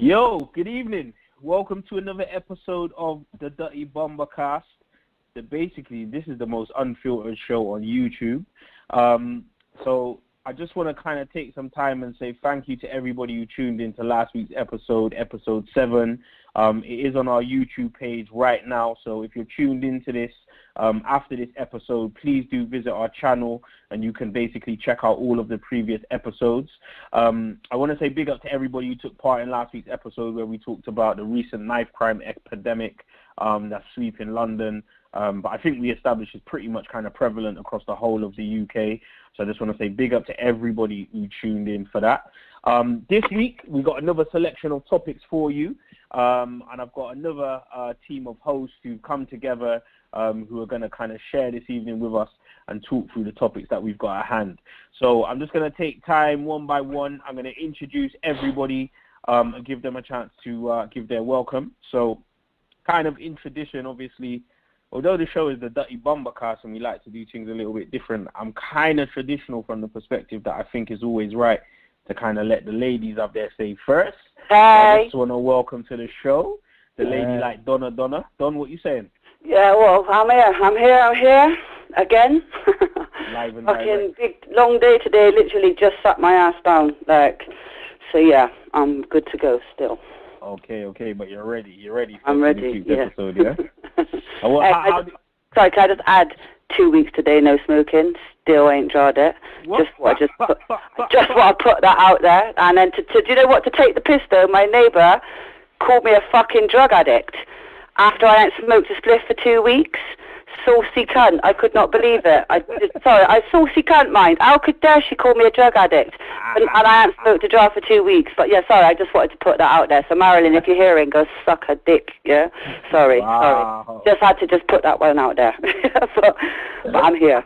Yo, good evening. Welcome to another episode of the Dutty Bumbacast. Basically, this is the most unfiltered show on YouTube. So I just want to kind of take some time and say thank you to everybody who tuned into last week's episode 7. It is on our YouTube page right now. So if you're tuned into this after this episode, please do visit our channel and you can basically check out all of the previous episodes. I want to say big up to everybody who took part in last week's episode where we talked about the recent knife crime epidemic that's sweeping London. But I think we established it's pretty much kind of prevalent across the whole of the UK. So I just want to say big up to everybody who tuned in for that. This week, we got another selection of topics for you. And I've got another team of hosts who've come together who are going to kind of share this evening with us and talk through the topics that we've got at hand. So I'm just going to take time one by one. I'm going to introduce everybody and give them a chance to give their welcome. So kind of in tradition, obviously, although the show is the Dutty Bumbacast and we like to do things a little bit different, I'm kind of traditional from the perspective that I think is always right to kind of let the ladies have their say first. Hey. I just want to welcome to the show the lady like Donna. Don, what you saying? Yeah, well, I'm here again. Live and Fucking direct. big long day today. Literally just sat my ass down. So yeah, I'm good to go still. Okay, but you're ready. You're ready for I'm ready. this week's Yeah. episode, yeah? Sorry, can I just add 2 weeks today, no smoking? Still ain't tried it. What? Just want to put that out there. And then do you know what? To take the piss though, my neighbour called me a fucking drug addict after I hadn't smoked a spliff for 2 weeks. Saucy cunt. I could not believe it. I saucy cunt, mind. How dare she call me a drug addict? And I hadn't smoked a jar for 2 weeks. But yeah, sorry, I just wanted to put that out there. So Marilyn, if you're hearing, go suck her dick, yeah? Sorry. Just had to put that one out there. but I'm here.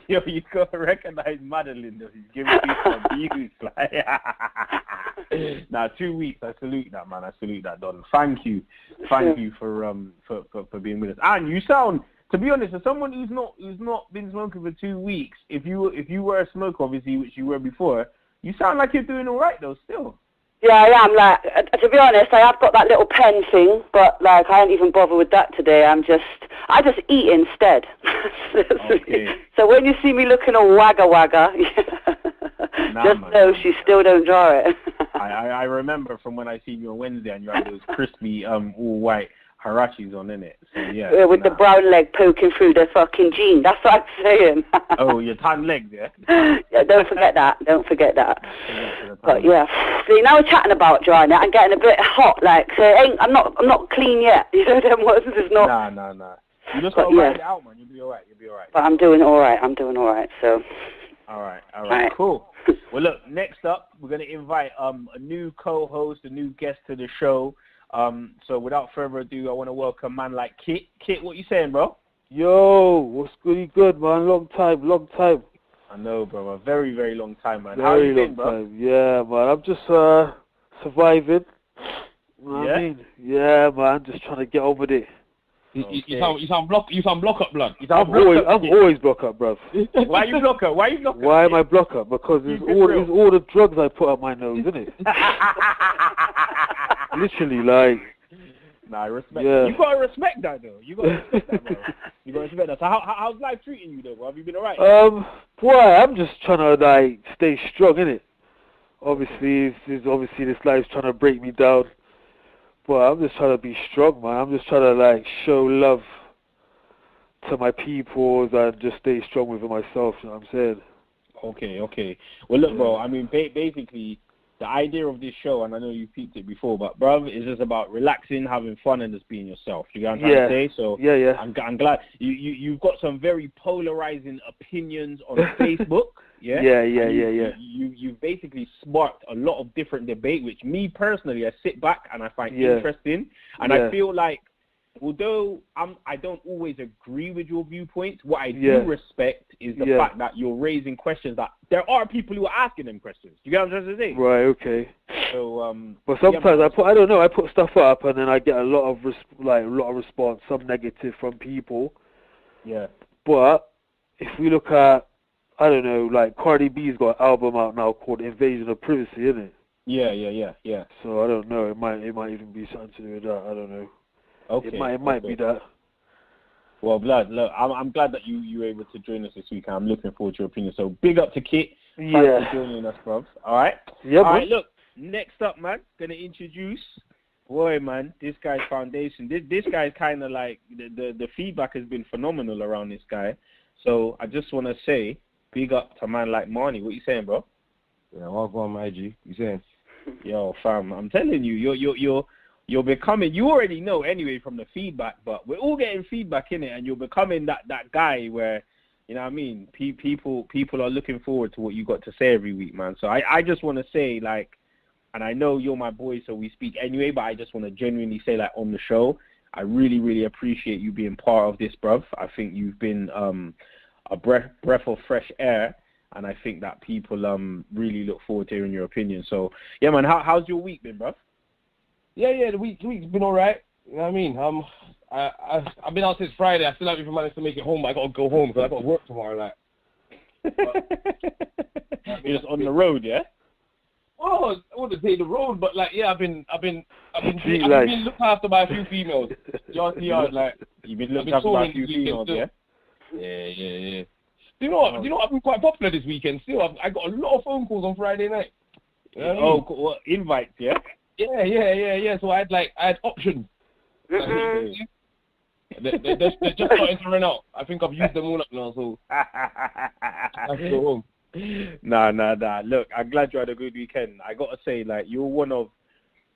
Yo, you gotta recognize Madeline though. She's giving people abuse. Now 2 weeks. I salute that, man. I salute that, Don. Thank you for being with us. And you sound, to be honest, as someone who's not been smoking for 2 weeks, if you were a smoker, obviously, which you were before, you sound like you're doing all right though. Still. Yeah, I am. To be honest, I have got that little pen thing, but I ain't even bother with that today. I just eat instead. Okay. So when you see me looking all wagga, just know she still don't draw it. I remember from when I seen you on Wednesday and you had those crispy all white harachis on, innit? So yeah. With the brown leg poking through the fucking jean. That's what I'm saying. Oh, your tan legs, yeah? Yeah, don't forget that. But yeah, see, now we're chatting about drying it. I'm getting a bit hot, so I'm not clean yet. You know them ones is not. Nah. You just gotta ride it out, man. You'll be alright. But I'm doing alright. So. Alright, cool. Well, look, next up, we're gonna invite a new co-host, a new guest to the show. So without further ado, I want to welcome a man like Kit. Kit, what you saying, bro? Yo, what's goody good, man? Long time. I know, bro. A very, very long time, man. How you been, bro? Time. Yeah, man. I'm just surviving. You know what I mean? Yeah, man. Just trying to get over it. Okay. You sound block up, blood. I'm always block up, bruv. Why you block up? Why am I block up? Because it's all the drugs I put up my nose, isn't it? Literally, Nah, I respect. Yeah. You gotta respect that, though. You gotta respect that, bro. You gotta respect that. So how's life treating you, though, bro? Have you been alright? Boy, I'm just trying to stay strong, innit? Obviously, this life's trying to break me down. But I'm just trying to be strong, man. I'm just trying to show love to my peoples and just stay strong within myself. You know what I'm saying? Okay. Well, look, bro. I mean, basically, the idea of this show, and I know you peeped it before, but bruv, is just about relaxing, having fun, and just being yourself. You get what I'm trying to say? So yeah. I'm glad you've got some very polarizing opinions on Facebook. Yeah. You've basically sparked a lot of different debate, which me personally, I sit back and I find interesting, and I feel like, although I don't always agree with your viewpoints, what I do respect is the fact that you're raising questions that there are people who are asking them questions. You get what I'm trying to say? Right. Okay. So but sometimes I put stuff up and then I get a lot of response, some negative from people. Yeah. But if we look at, I don't know, Cardi B's got an album out now called Invasion of Privacy, isn't it? Yeah. So I don't know. It might even be something to do with that. I don't know. Okay. It might be that. Well, blood. Look, I'm glad that you were able to join us this week. I'm looking forward to your opinion. So big up to Kit. Thanks for joining us, bruv. All right. Yeah. All right. Look. Next up, man. Gonna introduce. Boy, man, this guy's foundation. This guy's kind of like the feedback has been phenomenal around this guy. So I just want to say, big up to a man like Marnie. What you saying, bro? Yeah, I'll go on my IG. You saying? Yo, fam, I'm telling you, you're becoming. You already know anyway from the feedback, but we're all getting feedback in it, and you're becoming that guy where, you know what I mean. People are looking forward to what you got to say every week, man. So I just want to say, like. And I know you're my boy, so we speak anyway, but I just want to genuinely say, like, on the show, I really, really appreciate you being part of this, bruv. I think you've been a breath of fresh air, and I think that people really look forward to hearing your opinion. So, yeah, man, how's your week been, bruv? Yeah, the week's been all right. You know what I mean? I've been out since Friday. I still haven't even managed to make it home, but I got to go home because I got to work tomorrow, like. You're just on the road, yeah? Oh, I wouldn't say the road, but like, yeah, I've been being looked after by a few females. Just here, like, you've been looked after by a few females, yeah. Yeah. Do you know what? I've been quite popular this weekend. Still, I got a lot of phone calls on Friday night. You know what, invites, yeah. Yeah. So I had options. They're just starting to run out. I think I've used them all up now, so I have to go home. Nah. Look, I'm glad you had a good weekend. I gotta say, like, you're one of,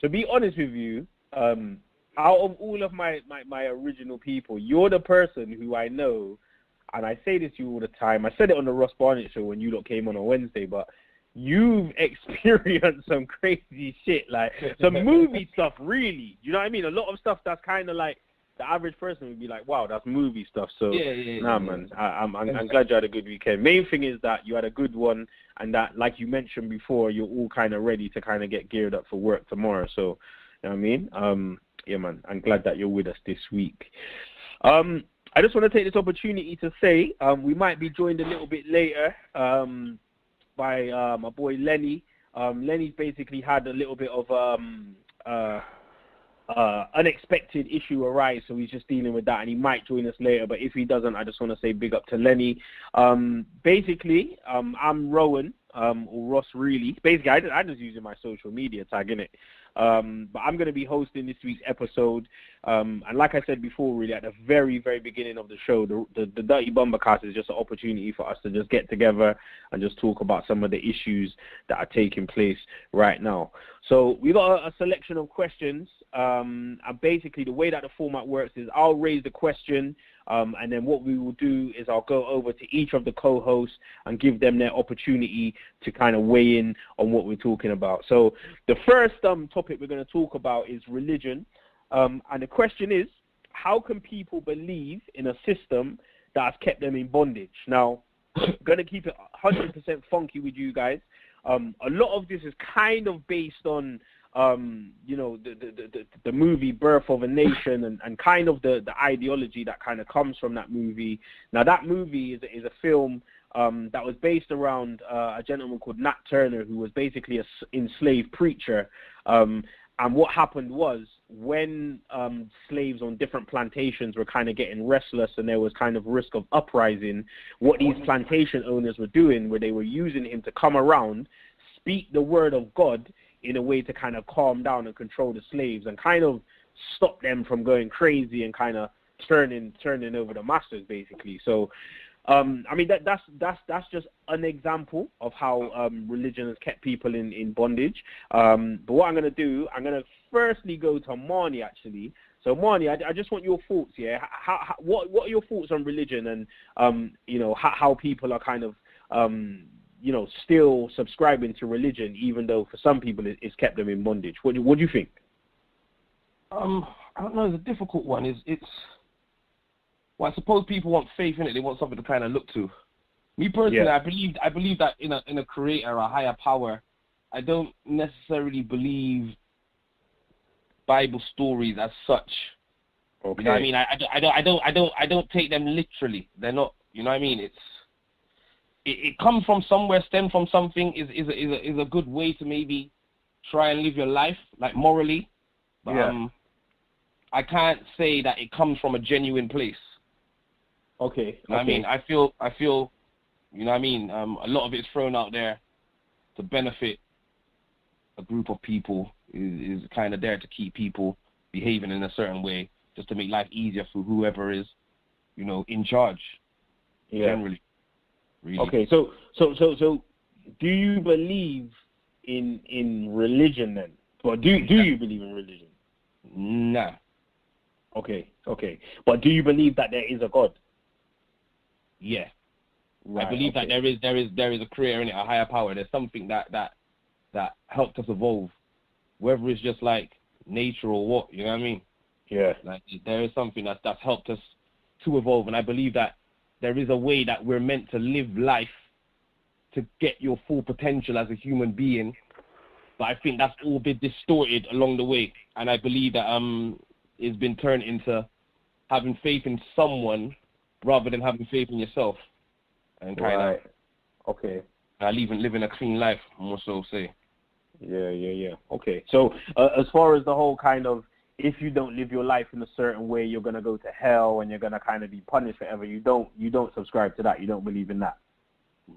to be honest with you, out of all of my original people, you're the person who I know, and I say this to you all the time. I said it on the Ross Barnett show when you lot came on Wednesday, but you've experienced some crazy shit, like some movie stuff, really. You know what I mean? A lot of stuff that's kind of like, the average person would be like, wow, that's movie stuff. So, man, I'm glad you had a good weekend. Main thing is that you had a good one, and that, like you mentioned before, you're all kind of ready to kind of get geared up for work tomorrow. So, you know what I mean? Yeah, man, I'm glad that you're with us this week. I just want to take this opportunity to say we might be joined a little bit later by my boy Lenny. Lenny's basically had a little bit of unexpected issue arise, so he's just dealing with that, and he might join us later, but if he doesn't, I just want to say big up to Lenny. Basically, I'm Rowan, or Ross, really. Basically, I just using my social media tag, innit? But I'm going to be hosting this week's episode, and like I said before, really, at the very, very beginning of the show, the Dutty Bumbacast is just an opportunity for us to just get together and just talk about some of the issues that are taking place right now. So we got a selection of questions, and basically the way that the format works is I'll raise the question, and then what we will do is I'll go over to each of the co-hosts and give them their opportunity to kind of weigh in on what we're talking about. So the first topic we're going to talk about is religion, and the question is, how can people believe in a system that has kept them in bondage? Now, I'm going to keep it 100% funky with you guys. A lot of this is kind of based on the movie Birth of a Nation and kind of the ideology that kind of comes from that movie. Now, that movie is a film that was based around a gentleman called Nat Turner, who was basically an enslaved preacher. And what happened was, when slaves on different plantations were kind of getting restless and there was kind of risk of uprising, what these plantation owners were doing, where they were using him to come around, speak the word of God in a way to kind of calm down and control the slaves and kind of stop them from going crazy and kind of turning over the masters, basically. So, I mean, that's just an example of how religion has kept people in bondage. But what I'm going to do, I'm going to firstly go to Marnie, actually. So, Marnie, I just want your thoughts, yeah? What are your thoughts on religion and, how people are kind of, still subscribing to religion, even though for some people it's kept them in bondage? What do you think? I don't know. It's a difficult one. Well, I suppose people want faith in it. They want something to kind of look to. Me personally, yeah. I believe that in a creator, a higher power. I don't necessarily believe Bible stories as such. Okay. You know what I mean? I don't take them literally. They're not. You know what I mean? It comes from somewhere, stem from something. Is a good way to maybe try and live your life, like, morally. But, I can't say that it comes from a genuine place. Okay. You know what I mean? I feel, you know what I mean? A lot of it's thrown out there to benefit a group of people, is kind of there to keep people behaving in a certain way, just to make life easier for whoever is, you know, in charge. Yeah. Generally. Really. Okay. So, do you believe in religion then? Or do you believe in religion? Nah. Okay. But do you believe that there is a God? Yeah. Right, I believe that there is a creator in it, a higher power. There's something that helped us evolve, whether it's just like nature or what, you know what I mean? Yeah. Like, there is something that's helped us to evolve, and I believe that there is a way that we're meant to live life to get your full potential as a human being. But I think that's all been distorted along the way, and I believe that it's been turned into having faith in someone rather than having faith in yourself, and kind of living a clean life, more so say. Yeah. Okay. So as far as the whole kind of, if you don't live your life in a certain way, you're gonna go to hell and you're gonna kind of be punished forever. You don't subscribe to that. You don't believe in that.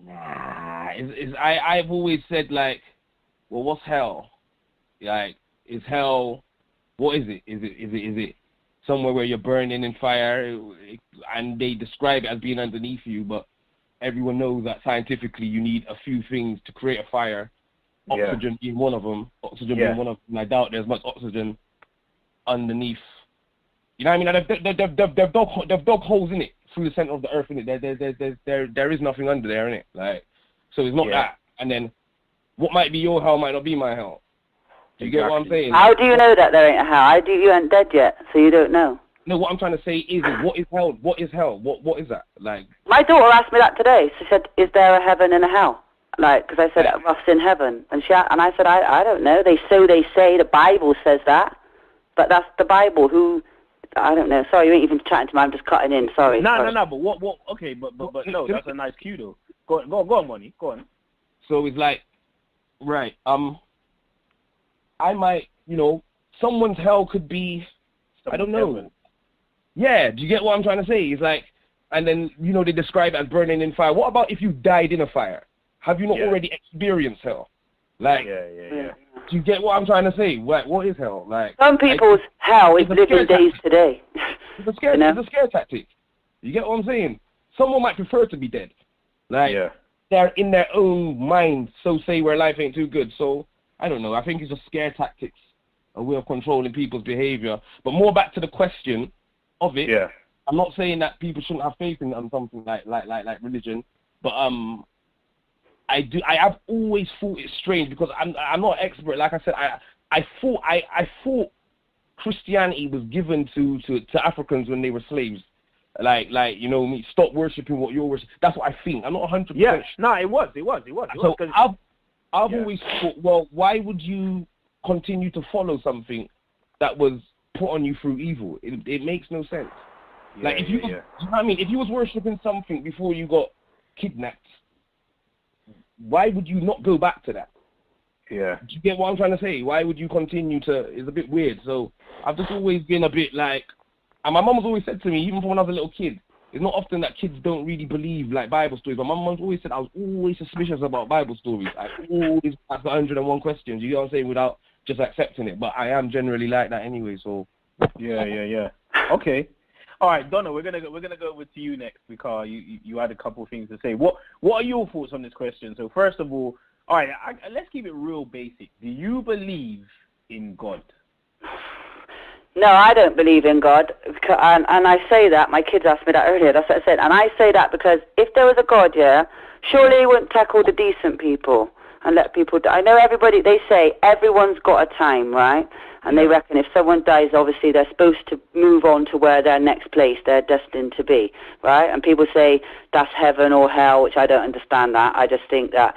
Nah. I've always said, like, well, what's hell? Like, is hell? What is it? Is it somewhere where you're burning in fire? And they describe it as being underneath you, but everyone knows that scientifically you need a few things to create a fire. Oxygen being one of them. And I doubt there's much oxygen underneath. You know what I mean? They've dug holes in it through the center of the earth. In it, there is nothing under there, in it. Like, so it's not that. And then, what might be your hell might not be my hell. Do you get what I'm saying? How do you know that there ain't a hell? You ain't dead yet, so you don't know. No, what I'm trying to say is, what is hell? What is hell? What is that? Like, my daughter asked me that today. She said, "Is there a heaven and a hell?" Like, because I said, "Ruff's in heaven," and I said, "I don't know." They say the Bible says that, but that's the Bible. Who? I don't know. Sorry, you ain't even chatting to me. I'm just cutting in. Sorry. No. But what? Okay, but no, that's a nice cue though. Go on, Money. Go on. So it's like, right. I might, someone's hell could be, I don't know. Heaven. Yeah, do you get what I'm trying to say? It's like, and then, they describe it as burning in fire. What about if you died in a fire? Have you not already experienced hell? Like, yeah. Do you get what I'm trying to say? What is hell? Like, some people's hell is living days today. It's a scare tactic. You get what I'm saying? Someone might prefer to be dead. Like, they're in their own mind, so say where life ain't too good. So, I don't know. I think it's just scare tactics, a way of controlling people's behavior. But more back to the question of it. Yeah. I'm not saying that people shouldn't have faith in something like religion, but I have always thought it's strange because I'm not an expert. Like I said, I thought Christianity was given to Africans when they were slaves. Like stop worshiping what you're worshiping. That's what I think. I'm not 100%. Yeah. No, it was. So I've always thought, well, why would you continue to follow something that was put on you through evil? It makes no sense. You know what I mean? If you was worshipping something before you got kidnapped, why would you not go back to that? Yeah. Do you get what I'm trying to say? Why would you continue to? It's a bit weird. So I've just always been a bit like, and my mum has always said to me, even when I was a little kid, it's not often that kids don't really believe like Bible stories. But my mum always said I was always suspicious about Bible stories. I always ask 101 questions. You know what I'm saying? Without just accepting it. But I am generally like that anyway. So. Yeah. Okay. All right, Donna, we're gonna go over to you next because you had a couple of things to say. What are your thoughts on this question? So first of all right, let's keep it real basic. Do you believe in God? No, I don't believe in God, and I say that. My kids asked me that earlier. That's what I said, and I say that because if there was a God, surely he wouldn't tackle the decent people and let people die. I know everybody. They say everyone's got a time, right? And they reckon if someone dies, obviously they're supposed to move on to where their next place they're destined to be, right? And people say that's heaven or hell, which I don't understand that. I just think that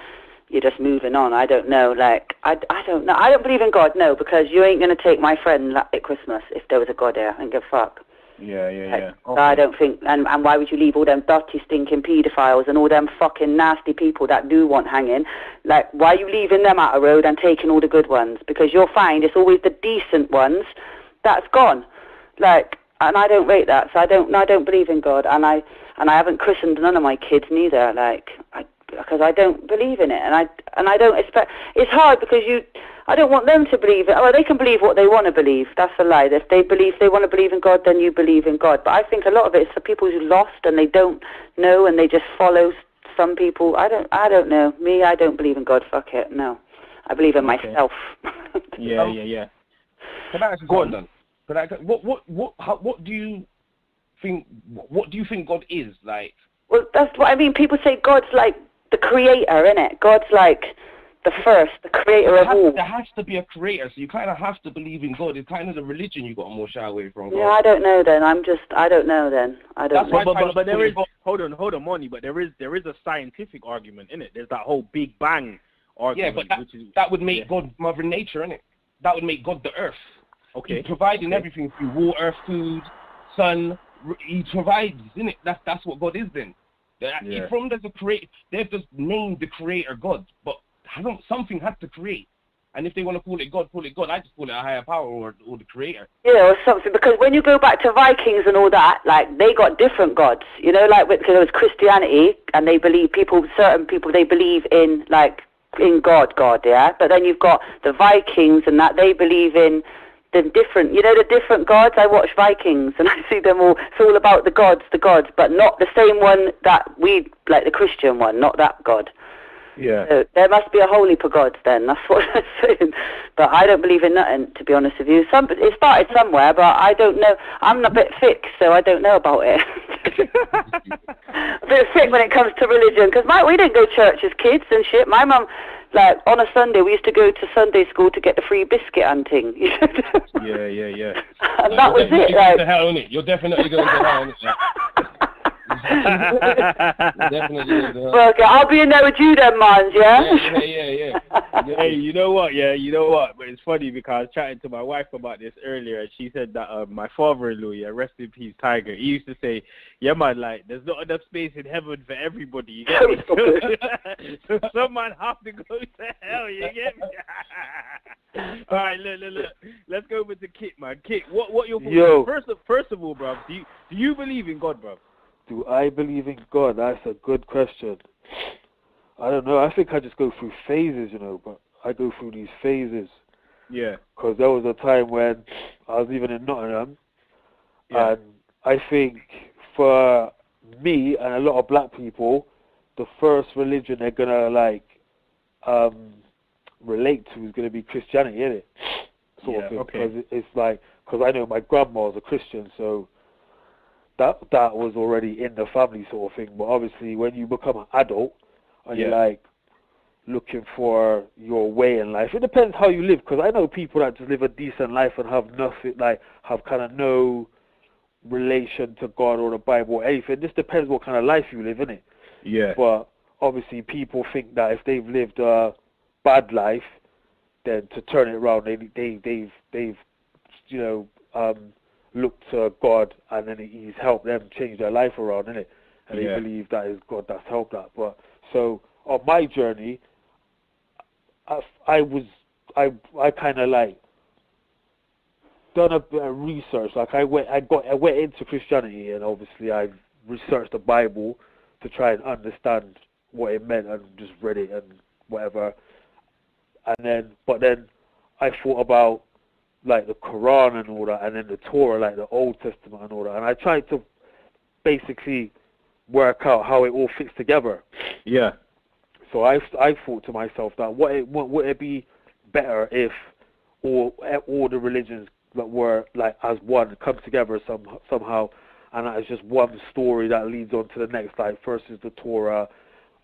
you're just moving on. I don't know. Like, I don't know. I don't believe in God, no, because you ain't going to take my friend at Christmas if there was a God here. I don't give a fuck. Yeah. Okay. I don't think, and why would you leave all them dirty, stinking paedophiles and all them fucking nasty people that do want hanging? Like, why are you leaving them out of road and taking all the good ones? Because you'll find it's always the decent ones that's gone. Like, and I don't rate that, so I don't believe in God, and I haven't christened none of my kids neither, like, because I don't believe in it, and I don't expect. It's hard because I don't want them to believe it. Well, they can believe what they want to believe. That's a lie. If they want to believe in God, then you believe in God. But I think a lot of it is for people who lost and they don't know and they just follow some people. I don't know. Me, I don't believe in God. Fuck it. No, I believe in myself. Yeah. Can I ask you something then? What do you think? What do you think God is like? Well, that's what I mean. People say God's like the creator, innit? God's like the first, the creator of all. There has to be a creator, so you kind of have to believe in God. It's kind of the religion you got to more shy away from. God. Yeah, I don't know then. I don't know then. I don't know. But there is, hold on, Moni, but there is a scientific argument in it. There's that whole Big Bang argument. Yeah, but that would make God Mother Nature, innit? That would make God the earth. Okay. He's providing everything through water, food, sun. He provides, innit? That's what God is then. From there's a creator, they've just named the creator God, but something has to create. And if they want to call it God, call it God. I just call it a higher power or the creator. Yeah, or something. Because when you go back to Vikings and all that, like, they got different gods. You know, like, because it was Christianity, and they believe certain people, they believe in, like, in God, yeah? But then you've got the Vikings and that, they believe in the different gods. I watch Vikings and I see them all. It's all about the gods, but not the same one that we, like the Christian one, not that God. Yeah. So there must be a whole heap of gods then. That's what I'm saying. But I don't believe in nothing, to be honest with you. It started somewhere, but I don't know. I'm a bit thick, so I don't know about it. A bit thick when it comes to religion, because we didn't go to church as kids and shit. My mum, like, on a Sunday, we used to go to Sunday school to get the free biscuit hunting. Yeah. And that was it. You're going to hell, innit? You're definitely going to hell, innit? Well, okay, I'll be in there with you then, man, yeah. Hey, you know what? But it's funny because I was chatting to my wife about this earlier, and she said that my father-in-law, rest in peace, Tiger, he used to say, yeah, man, like, there's not enough space in heaven for everybody, you get me? So some man have to go to hell, you get me? All right, look. Let's go over to Kit, man. Kit, what your first of all, bro, do you believe in God, bro? Do I believe in God? That's a good question. I don't know. I think I just go through phases, but I go through these phases. Yeah. Because there was a time when I was living in Nottingham, and I think for me and a lot of black people, the first religion they're going to, relate to is going to be Christianity, innit? Sort of thing. Okay. Because it's like, because I know my grandma was a Christian, so that was already in the family sort of thing. But obviously when you become an adult and you're like looking for your way in life, it depends how you live, because I know people that just live a decent life and have nothing, like have kind of no relation to God or the Bible or anything. It just depends what kind of life you live, innit? Yeah. But obviously people think that if they've lived a bad life, then to turn it around, they've looked to God, and then He's helped them change their life around, innit? And they believe that is God that's helped that. But so on my journey, I kind of like done a bit of research. Like I went into Christianity, and obviously I researched the Bible to try and understand what it meant, and just read it and whatever. But then I thought about like the Quran and all that, and then the Torah, like the Old Testament and all that, and I tried to basically work out how it all fits together. Yeah. So I thought to myself that would it be better if all the religions that were like as one come together somehow, and that is just one story that leads on to the next. Like first is the Torah,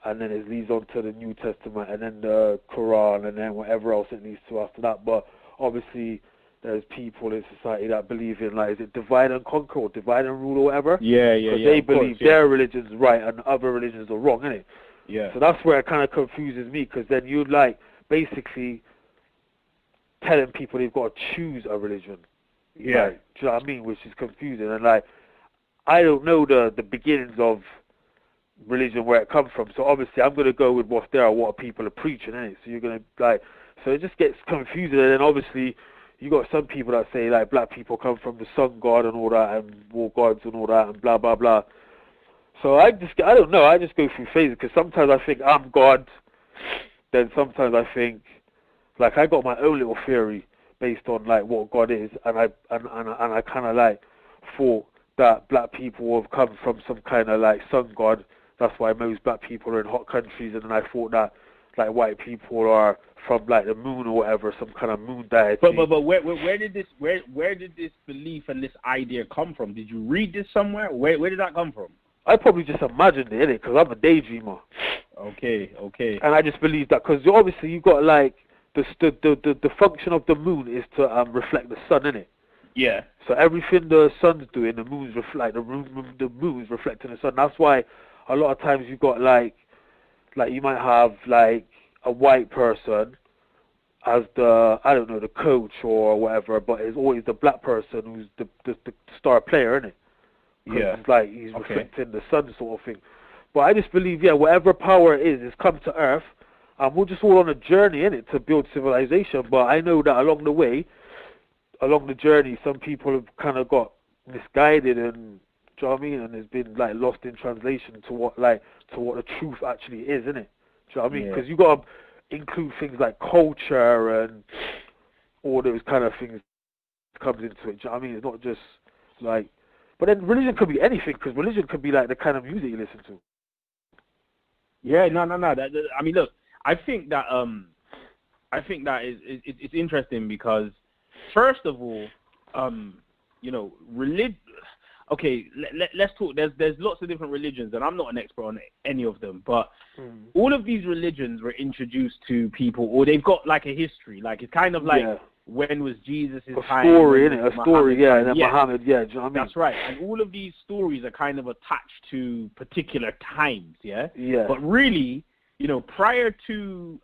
and then it leads on to the New Testament, and then the Quran, and then whatever else it leads to after that. But obviously there's people in society that believe in, like, is it divide and conquer or divide and rule or whatever? Yeah. Because they believe their religion's right and other religions are wrong, innit? Yeah. So that's where it kind of confuses me, because then you're like basically telling people they've got to choose a religion. Yeah. Like, do you know what I mean? Which is confusing. And like, I don't know the beginnings of religion, where it comes from. So obviously I'm going to go with what's there or what people are preaching, innit? So you're going to, like, so it just gets confusing. And then obviously you got some people that say, like, black people come from the sun god and all that, and war gods and all that, and blah, blah, blah. So I don't know, I just go through phases, because sometimes I think I'm God, then sometimes I think, like, I got my own little theory based on, like, what God is, and I kind of, like, thought that black people have come from some kind of, like, sun god. That's why most black people are in hot countries, and then I thought that, like, white people are from, like, the moon or whatever, some kind of moon deity. But where did this belief and this idea come from? Did you read this somewhere? Where did that come from? I probably just imagined it, innit? Because I'm a daydreamer. Okay. And I just believe that, because obviously you got, like, the function of the moon is to reflect the sun, innit? Yeah. So everything the sun's doing, the moon's the moon's reflecting the sun. That's why a lot of times you got, like you might have, like, a white person as the, I don't know, the coach or whatever, but it's always the black person who's the star player, innit? Yeah. It's like he's reflecting the sun, sort of thing. But I just believe, yeah, whatever power it is, it's come to Earth, and we're just all on a journey, innit, to build civilization. But I know that along the way, along the journey, some people have kind of got misguided, and, do you know what I mean? And it's been, like, lost in translation to what the truth actually is, innit? Do you know what I mean? Because you got to include things like culture and all those kind of things comes into it. Do you know what I mean? It's not just, like... But then religion could be anything, because religion could be, like, the kind of music you listen to. Yeah, no. I mean, look, I think that it's interesting because, first of all, you know, religion. Okay, let's talk. There's lots of different religions, and I'm not an expert on any of them, but all of these religions were introduced to people, or they've got, like, a history. Like, it's kind of like, when was Jesus' time? A story, innit? A story, yeah, and then Muhammad, yeah, do you know what I mean? That's right. And all of these stories are kind of attached to particular times, yeah? Yeah. But really, you know, prior to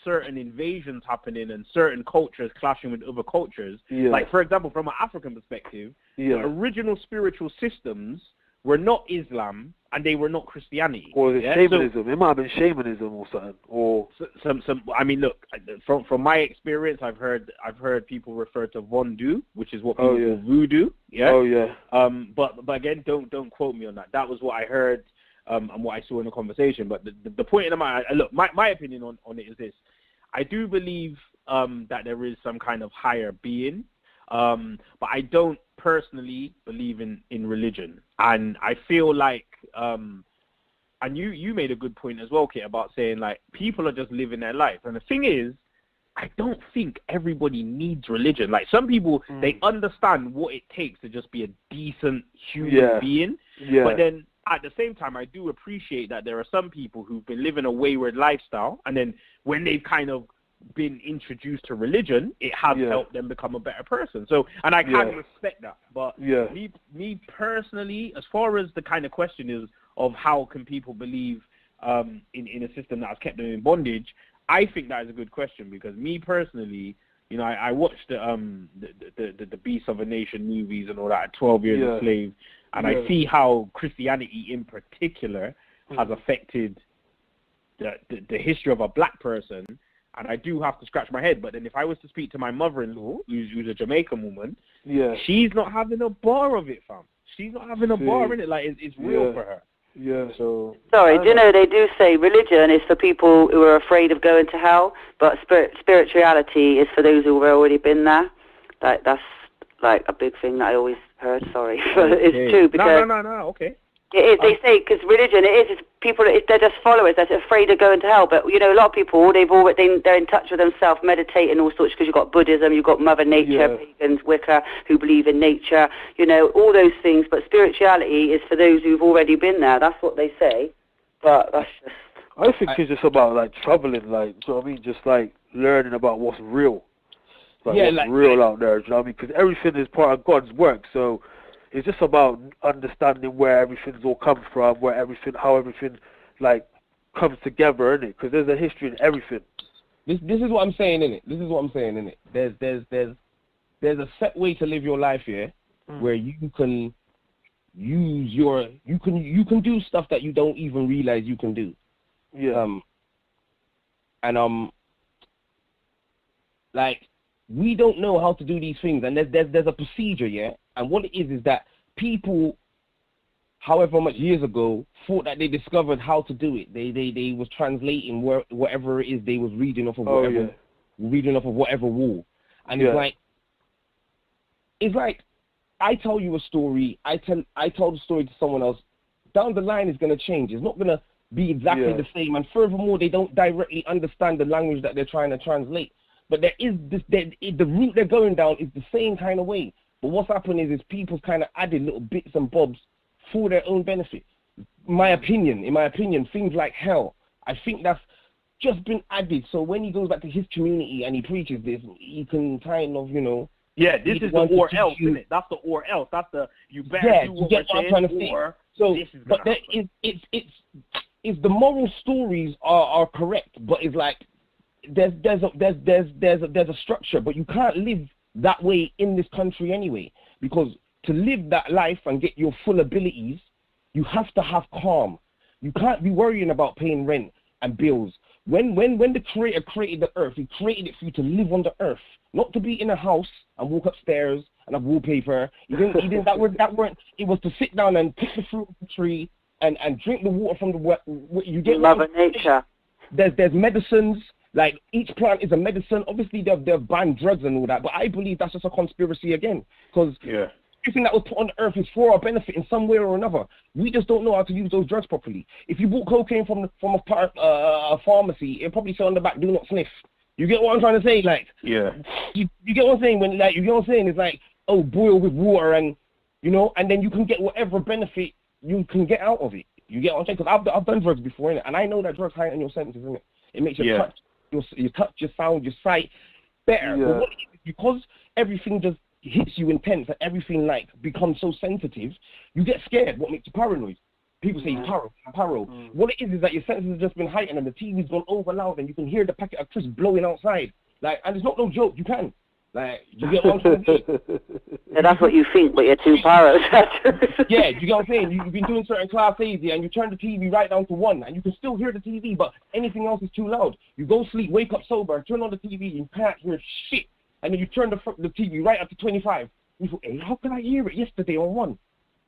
certain invasions happening and certain cultures clashing with other cultures, like, for example, from an African perspective, the original spiritual systems were not Islam and they were not Christianity. Or is it shamanism? So, it might have been shamanism or something. Or some. I mean, look, from my experience, I've heard people refer to Vondu, which is what people call voodoo. Yeah. Oh yeah. But again, don't quote me on that. That was what I heard and what I saw in the conversation. But the point in my opinion on it is this: I do believe that there is some kind of higher being, but I don't personally believe in religion. And I feel like, and you made a good point as well, Kit, about saying, like, people are just living their life. And the thing is, I don't think everybody needs religion. Like, some people, they understand what it takes to just be a decent human being. Yeah. But then at the same time, I do appreciate that there are some people who've been living a wayward lifestyle, and then when they've kind of been introduced to religion, it has helped them become a better person. So, and I can respect that. But me personally, as far as the kind of question is of how can people believe in a system that has kept them in bondage, I think that is a good question, because me personally, you know, I watched the Beast of a Nation movies and all that, 12 Years a Slave, and I see how Christianity in particular has affected the history of a black person. And I do have to scratch my head. But then if I was to speak to my mother-in-law, who's a Jamaican woman, she's not having a bar of it, fam. She's not having a bar in it. Like, it's real for her. Yeah. So. Sorry, do you know they do say religion is for people who are afraid of going to hell, but spirituality is for those who have already been there. Like, that's, like, a big thing that I always heard. Sorry, but it's true because. No. Okay. It is. They say, because religion, it's people. They're just followers. They're afraid of going to hell. But you know, a lot of people, they're in touch with themselves, meditating, all sorts. Because you've got Buddhism, you've got Mother Nature, pagans, Wicca, who believe in nature. You know, all those things. But spirituality is for those who've already been there. That's what they say. But that's just. I think it's just about, like, traveling, like, do you know what I mean? Just, like, learning about what's real. Like, what's real out there. Do you know what I mean? Because everything is part of God's work. So. It's just about understanding where everything's all come from, how everything, like, comes together, innit? Because there's a history in everything. This is what I'm saying, innit? There's there's a set way to live your life here, where you can use you can do stuff that you don't even realize you can do. Yeah. Like, we don't know how to do these things, and there's a procedure, yeah. And what it is that people, however much years ago, thought that they discovered how to do it. They was translating whatever it is they was reading off of whatever wall, and it's like I tell you a story, I tell the story to someone else. Down the line, it's gonna change. It's not gonna be exactly the same, and furthermore, they don't directly understand the language that they're trying to translate. But there is the route they're going down is the same kind of way. But what's happening is people kind of added little bits and bobs for their own benefit. In my opinion, things like hell, I think that's just been added. So when he goes back to his community and he preaches this, he can kind of, Yeah, this is the or else, isn't it? That's the or else. That's the you better do what I'm trying to say. So, but it's the moral stories are correct, but it's like there's a structure, but you can't live that way in this country anyway, because to live that life and get your full abilities, you have to have calm. You can't be worrying about paying rent and bills. When the Creator created the earth, He created it for you to live on the earth, not to be in a house and walk upstairs and have wallpaper. He didn't that weren't. It was to sit down and pick the fruit of the tree and drink the water from the you get. Mother Nature. There's medicines. Like, each plant is a medicine. Obviously, they've banned drugs and all that, but I believe that's just a conspiracy again, because everything that was put on the earth is for our benefit in some way or another. We just don't know how to use those drugs properly. If you bought cocaine from a pharmacy, it'll probably say on the back, "Do not sniff." You get what I'm trying to say? Like, you get what I'm saying? When, like, you get what I'm saying? It's like, oh, boil with water, and and then you can get whatever benefit you can get out of it. You get what I'm saying? Because I've done drugs before, innit? And I know that drugs heighten your senses, innit? It makes you touch. Your touch, your sound, your sight better. But what it is, because everything just hits you intense and everything like becomes so sensitive, you get scared. What makes you paranoid? People say paro. What it is that your senses have just been heightened and the TV's gone over loud and you can hear the packet of crisps blowing outside. Like, and it's not no joke. You can. Like, you get what I'm trying to say? Yeah, that's what you think, but you're too paro. Yeah, you get what I'm saying? You've been doing certain class A's and you turn the TV right down to 1 and you can still hear the TV, but anything else is too loud. You go sleep, wake up sober, turn on the TV, you can't hear shit. And then you turn the TV right up to 25. You go, hey, how can I hear it yesterday on 1?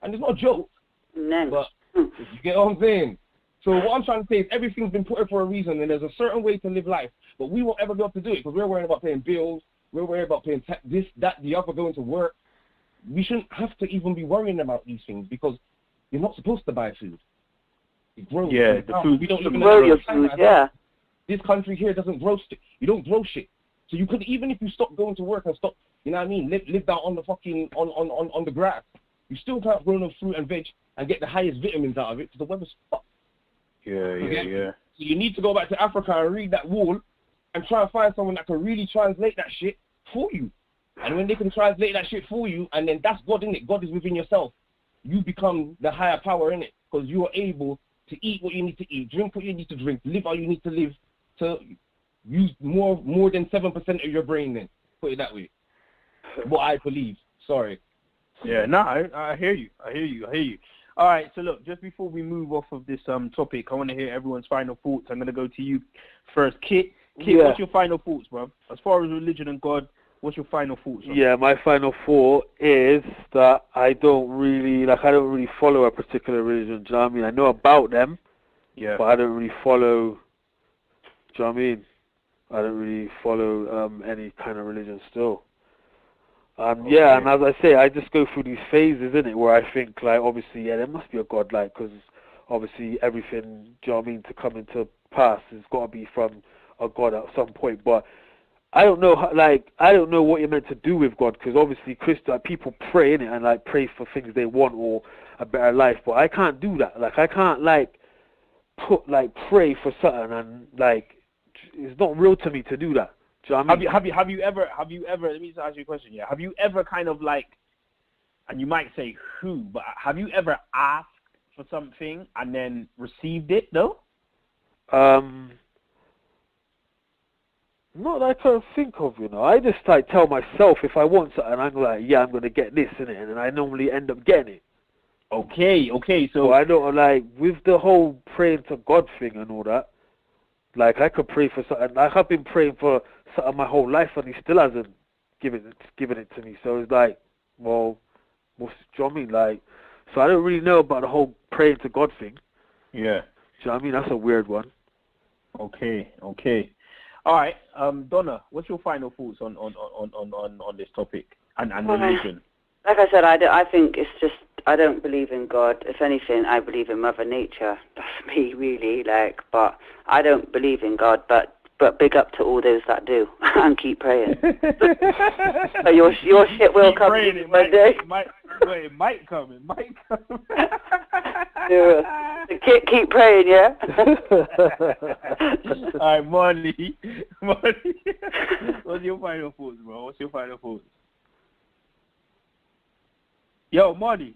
And it's not a joke. No. But you get what I'm saying? So what I'm trying to say is everything's been put here for a reason, and there's a certain way to live life. But we won't ever be able to do it because we're worrying about paying bills. We're worried about paying this, that, the other, going to work. We shouldn't have to even be worrying about these things because you're not supposed to buy food. It grows. Yeah, the food. We don't even grow your food, This country here doesn't grow shit. You don't grow shit. So you could, even if you stop going to work and stop, you know what I mean, live down on the fucking, on the grass, you still can't grow no fruit and veg and get the highest vitamins out of it because the weather's fucked. Yeah. So you need to go back to Africa and read that wall and try and find someone that can really translate that shit for you. And when they can translate that shit for you, and then that's God in it. God is within yourself. You become the higher power in it because you are able to eat what you need to eat, drink what you need to drink, live how you need to live, to use more than 7% of your brain then. Put it that way. What I believe. Sorry. Yeah, no, I hear you. All right, so look, just before we move off of this topic, I want to hear everyone's final thoughts. I'm going to go to you first. Kit, what's your final thoughts, bro? As far as religion and God, what's your final thoughts? Yeah, my final thought is that I don't really follow a particular religion. Do you know what I mean? I know about them, but I don't really follow. Do you know what I mean? I don't really follow any kind of religion still. Yeah, and as I say, I just go through these phases, innit, where I think, like, obviously, there must be a God, like, because obviously everything, do you know what I mean, to come into pass has got to be from a God at some point. But I don't know, I don't know what you're meant to do with God, because obviously people pray, innit, and, like, pray for things they want or a better life. But I can't do that. Like, I can't, like, pray for something and, like, it's not real to me to do that. Do you know what I mean? Have you ever, let me just ask you a question, have you ever kind of like, and you might say who, but have you ever asked for something and then received it though? Not that I can't think of, you know. I just like tell myself if I want something, I'm like, yeah, I'm gonna get this in it, and then I normally end up getting it. Okay. So I don't like with the whole praying to God thing and all that. Like I could pray for something. Like I've been praying for something my whole life, and He still hasn't given it to me. So it's like, well, do you know what I mean? Like, so I don't really know about the whole praying to God thing. Yeah. Do you know what I mean? That's a weird one. Okay. All right, Donna, what's your final thoughts on this topic and religion? Like I said, I think it's just, I don't believe in God. If anything, I believe in Mother Nature. That's me, really. Like, but I don't believe in God. But big up to all those that do, and keep praying. So your shit will come one day. It might come. Yeah. Keep praying, yeah. All right, Marley. What's your final thoughts, bro? What's your final thoughts? Yo, Marley.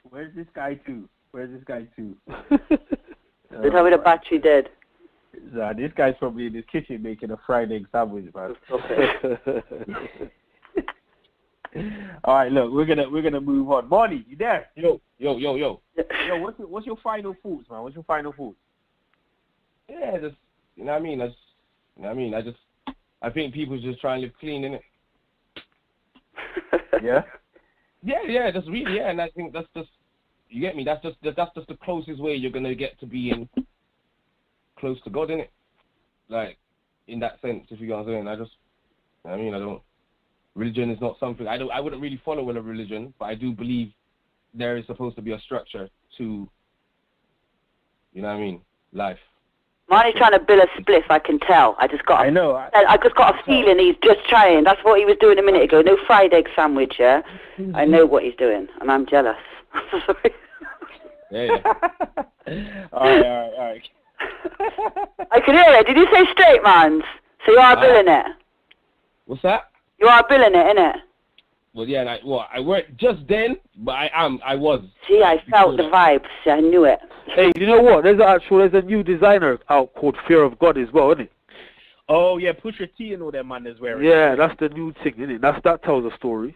Where's this guy to? They tell me the battery dead. Nah, this guy's probably in his kitchen making a fried egg sandwich, man. Okay. All right, look, we're gonna move on. Marley, you there? Yo. Yo, what's your final thoughts, man? What's your final thoughts? Yeah, just you know what I mean. I think people just try and live clean, innit? Yeah. Yeah, that's really, yeah, and I think that's just, you get me? That's just the closest way you're gonna get to being close to God, innit? Like, in that sense, if you get what I'm saying. Religion is not something, I wouldn't really follow a religion, but I do believe there is supposed to be a structure to, you know what I mean, life. Marnie's trying to bill a spliff, I can tell. I just got a feeling he's just trying. That's what he was doing a minute ago. No fried egg sandwich, yeah? I know what he's doing, and I'm jealous. Yeah. All right. I can hear it. Did you say straight, mans? So you are billing it? What's that? You are billing it, innit? Well, yeah, I weren't just then, but I was. See, I felt the vibes. I knew it. Hey, you know what? There's a new designer out called Fear of God as well, isn't it? Oh yeah, Pusha T and all that man is wearing. Yeah, that's the new thing, isn't it? That tells a story.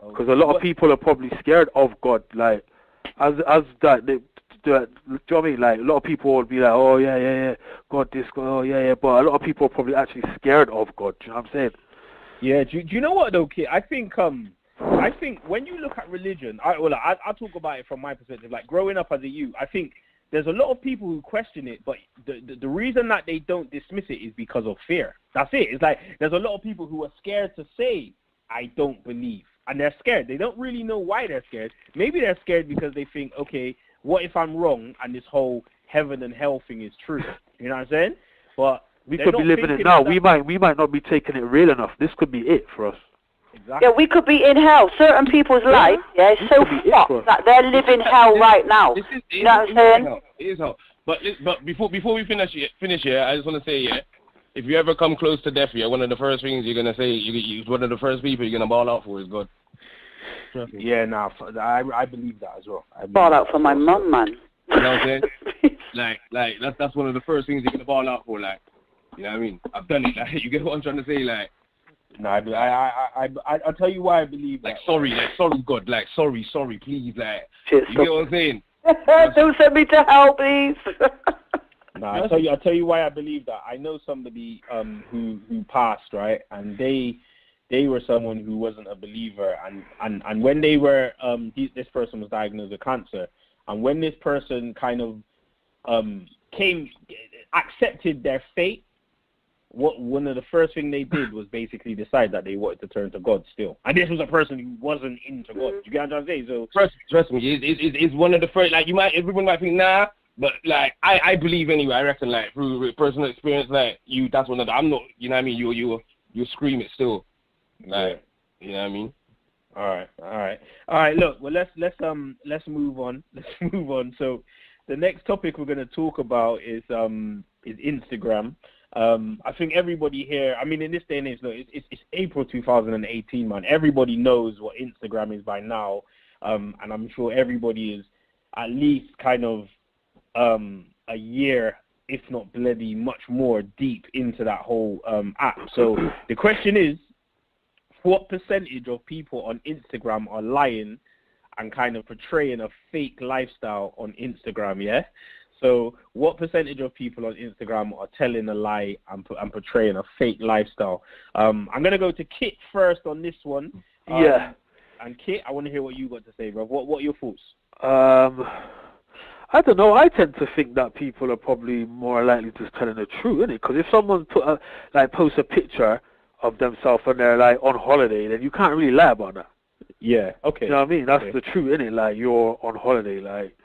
Because a lot of people are probably scared of God. Like, as that, do you know what I mean? Like, a lot of people will be like, oh yeah, God this, God, oh yeah. But a lot of people are probably actually scared of God. Do you know what I'm saying? Yeah, do you know what though, kid? I think when you look at religion, I'll talk about it from my perspective. Like growing up as a youth, I think there's a lot of people who question it, but the reason that they don't dismiss it is because of fear. That's it. It's like there's a lot of people who are scared to say, I don't believe. And they're scared. They don't really know why they're scared. Maybe they're scared because they think, okay, what if I'm wrong and this whole heaven and hell thing is true? You know what I'm saying? But we could be living it now. We might not be taking it real enough. This could be it for us. Exactly. Yeah, we could be in hell. Certain people's life, it's so fucked that they're living hell right now. You know what I'm saying? It is hell. But before we finish here, I just want to say, if you ever come close to death, one of the first things you're gonna say, one of the first people you're gonna bawl out for is God. Yeah, I believe that as well. Bawl out for my mum, man. You know what I'm saying? like that's one of the first things you're gonna bawl out for, like. You know what I mean? I've done it. Like, you get what I'm trying to say? Like, no, I'll tell you why I believe that. Like, sorry, God. Like, sorry, please. Like, you get what I'm saying? Don't send me to hell, please. No, I'll tell you why I believe that. I know somebody who passed, right, and they were someone who wasn't a believer, and when they were this person was diagnosed with cancer, and when this person kind of accepted their fate. One of the first thing they did was basically decide that they wanted to turn to God still. And this was a person who wasn't into God. You get what I'm saying? So trust me, it's one of the first, like, everyone might think, nah, but, like, I believe anyway. I reckon, like, through personal experience, like, that's one of the, I'm not, you know what I mean? You scream it still. Like, you know what I mean? All right, look, well, let's move on. Let's move on. So the next topic we're going to talk about is Instagram. I think everybody here, I mean, in this day and age, look, it's April 2018, man. Everybody knows what Instagram is by now, and I'm sure everybody is at least kind of a year if not bloody much more deep into that whole app. So the question is, what percentage of people on Instagram are lying and kind of portraying a fake lifestyle on Instagram, yeah? So what percentage of people on Instagram are telling a lie and portraying a fake lifestyle? I'm going to go to Kit first on this one. Yeah. And Kit, I want to hear what you got to say, bro. What are your thoughts? I don't know. I tend to think that people are probably more likely just telling the truth, innit? Because if someone posts a picture of themselves and they're like on holiday, then you can't really lie about that. Yeah. Okay. You know what I mean? That's the truth, innit? Like, you're on holiday, like.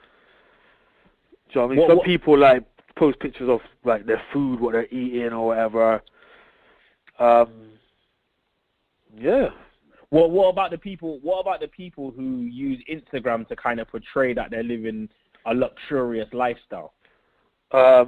Do you know what I mean? Some people like post pictures of like their food, what they're eating or whatever. Yeah. Well, what about the people who use Instagram to kind of portray that they're living a luxurious lifestyle? I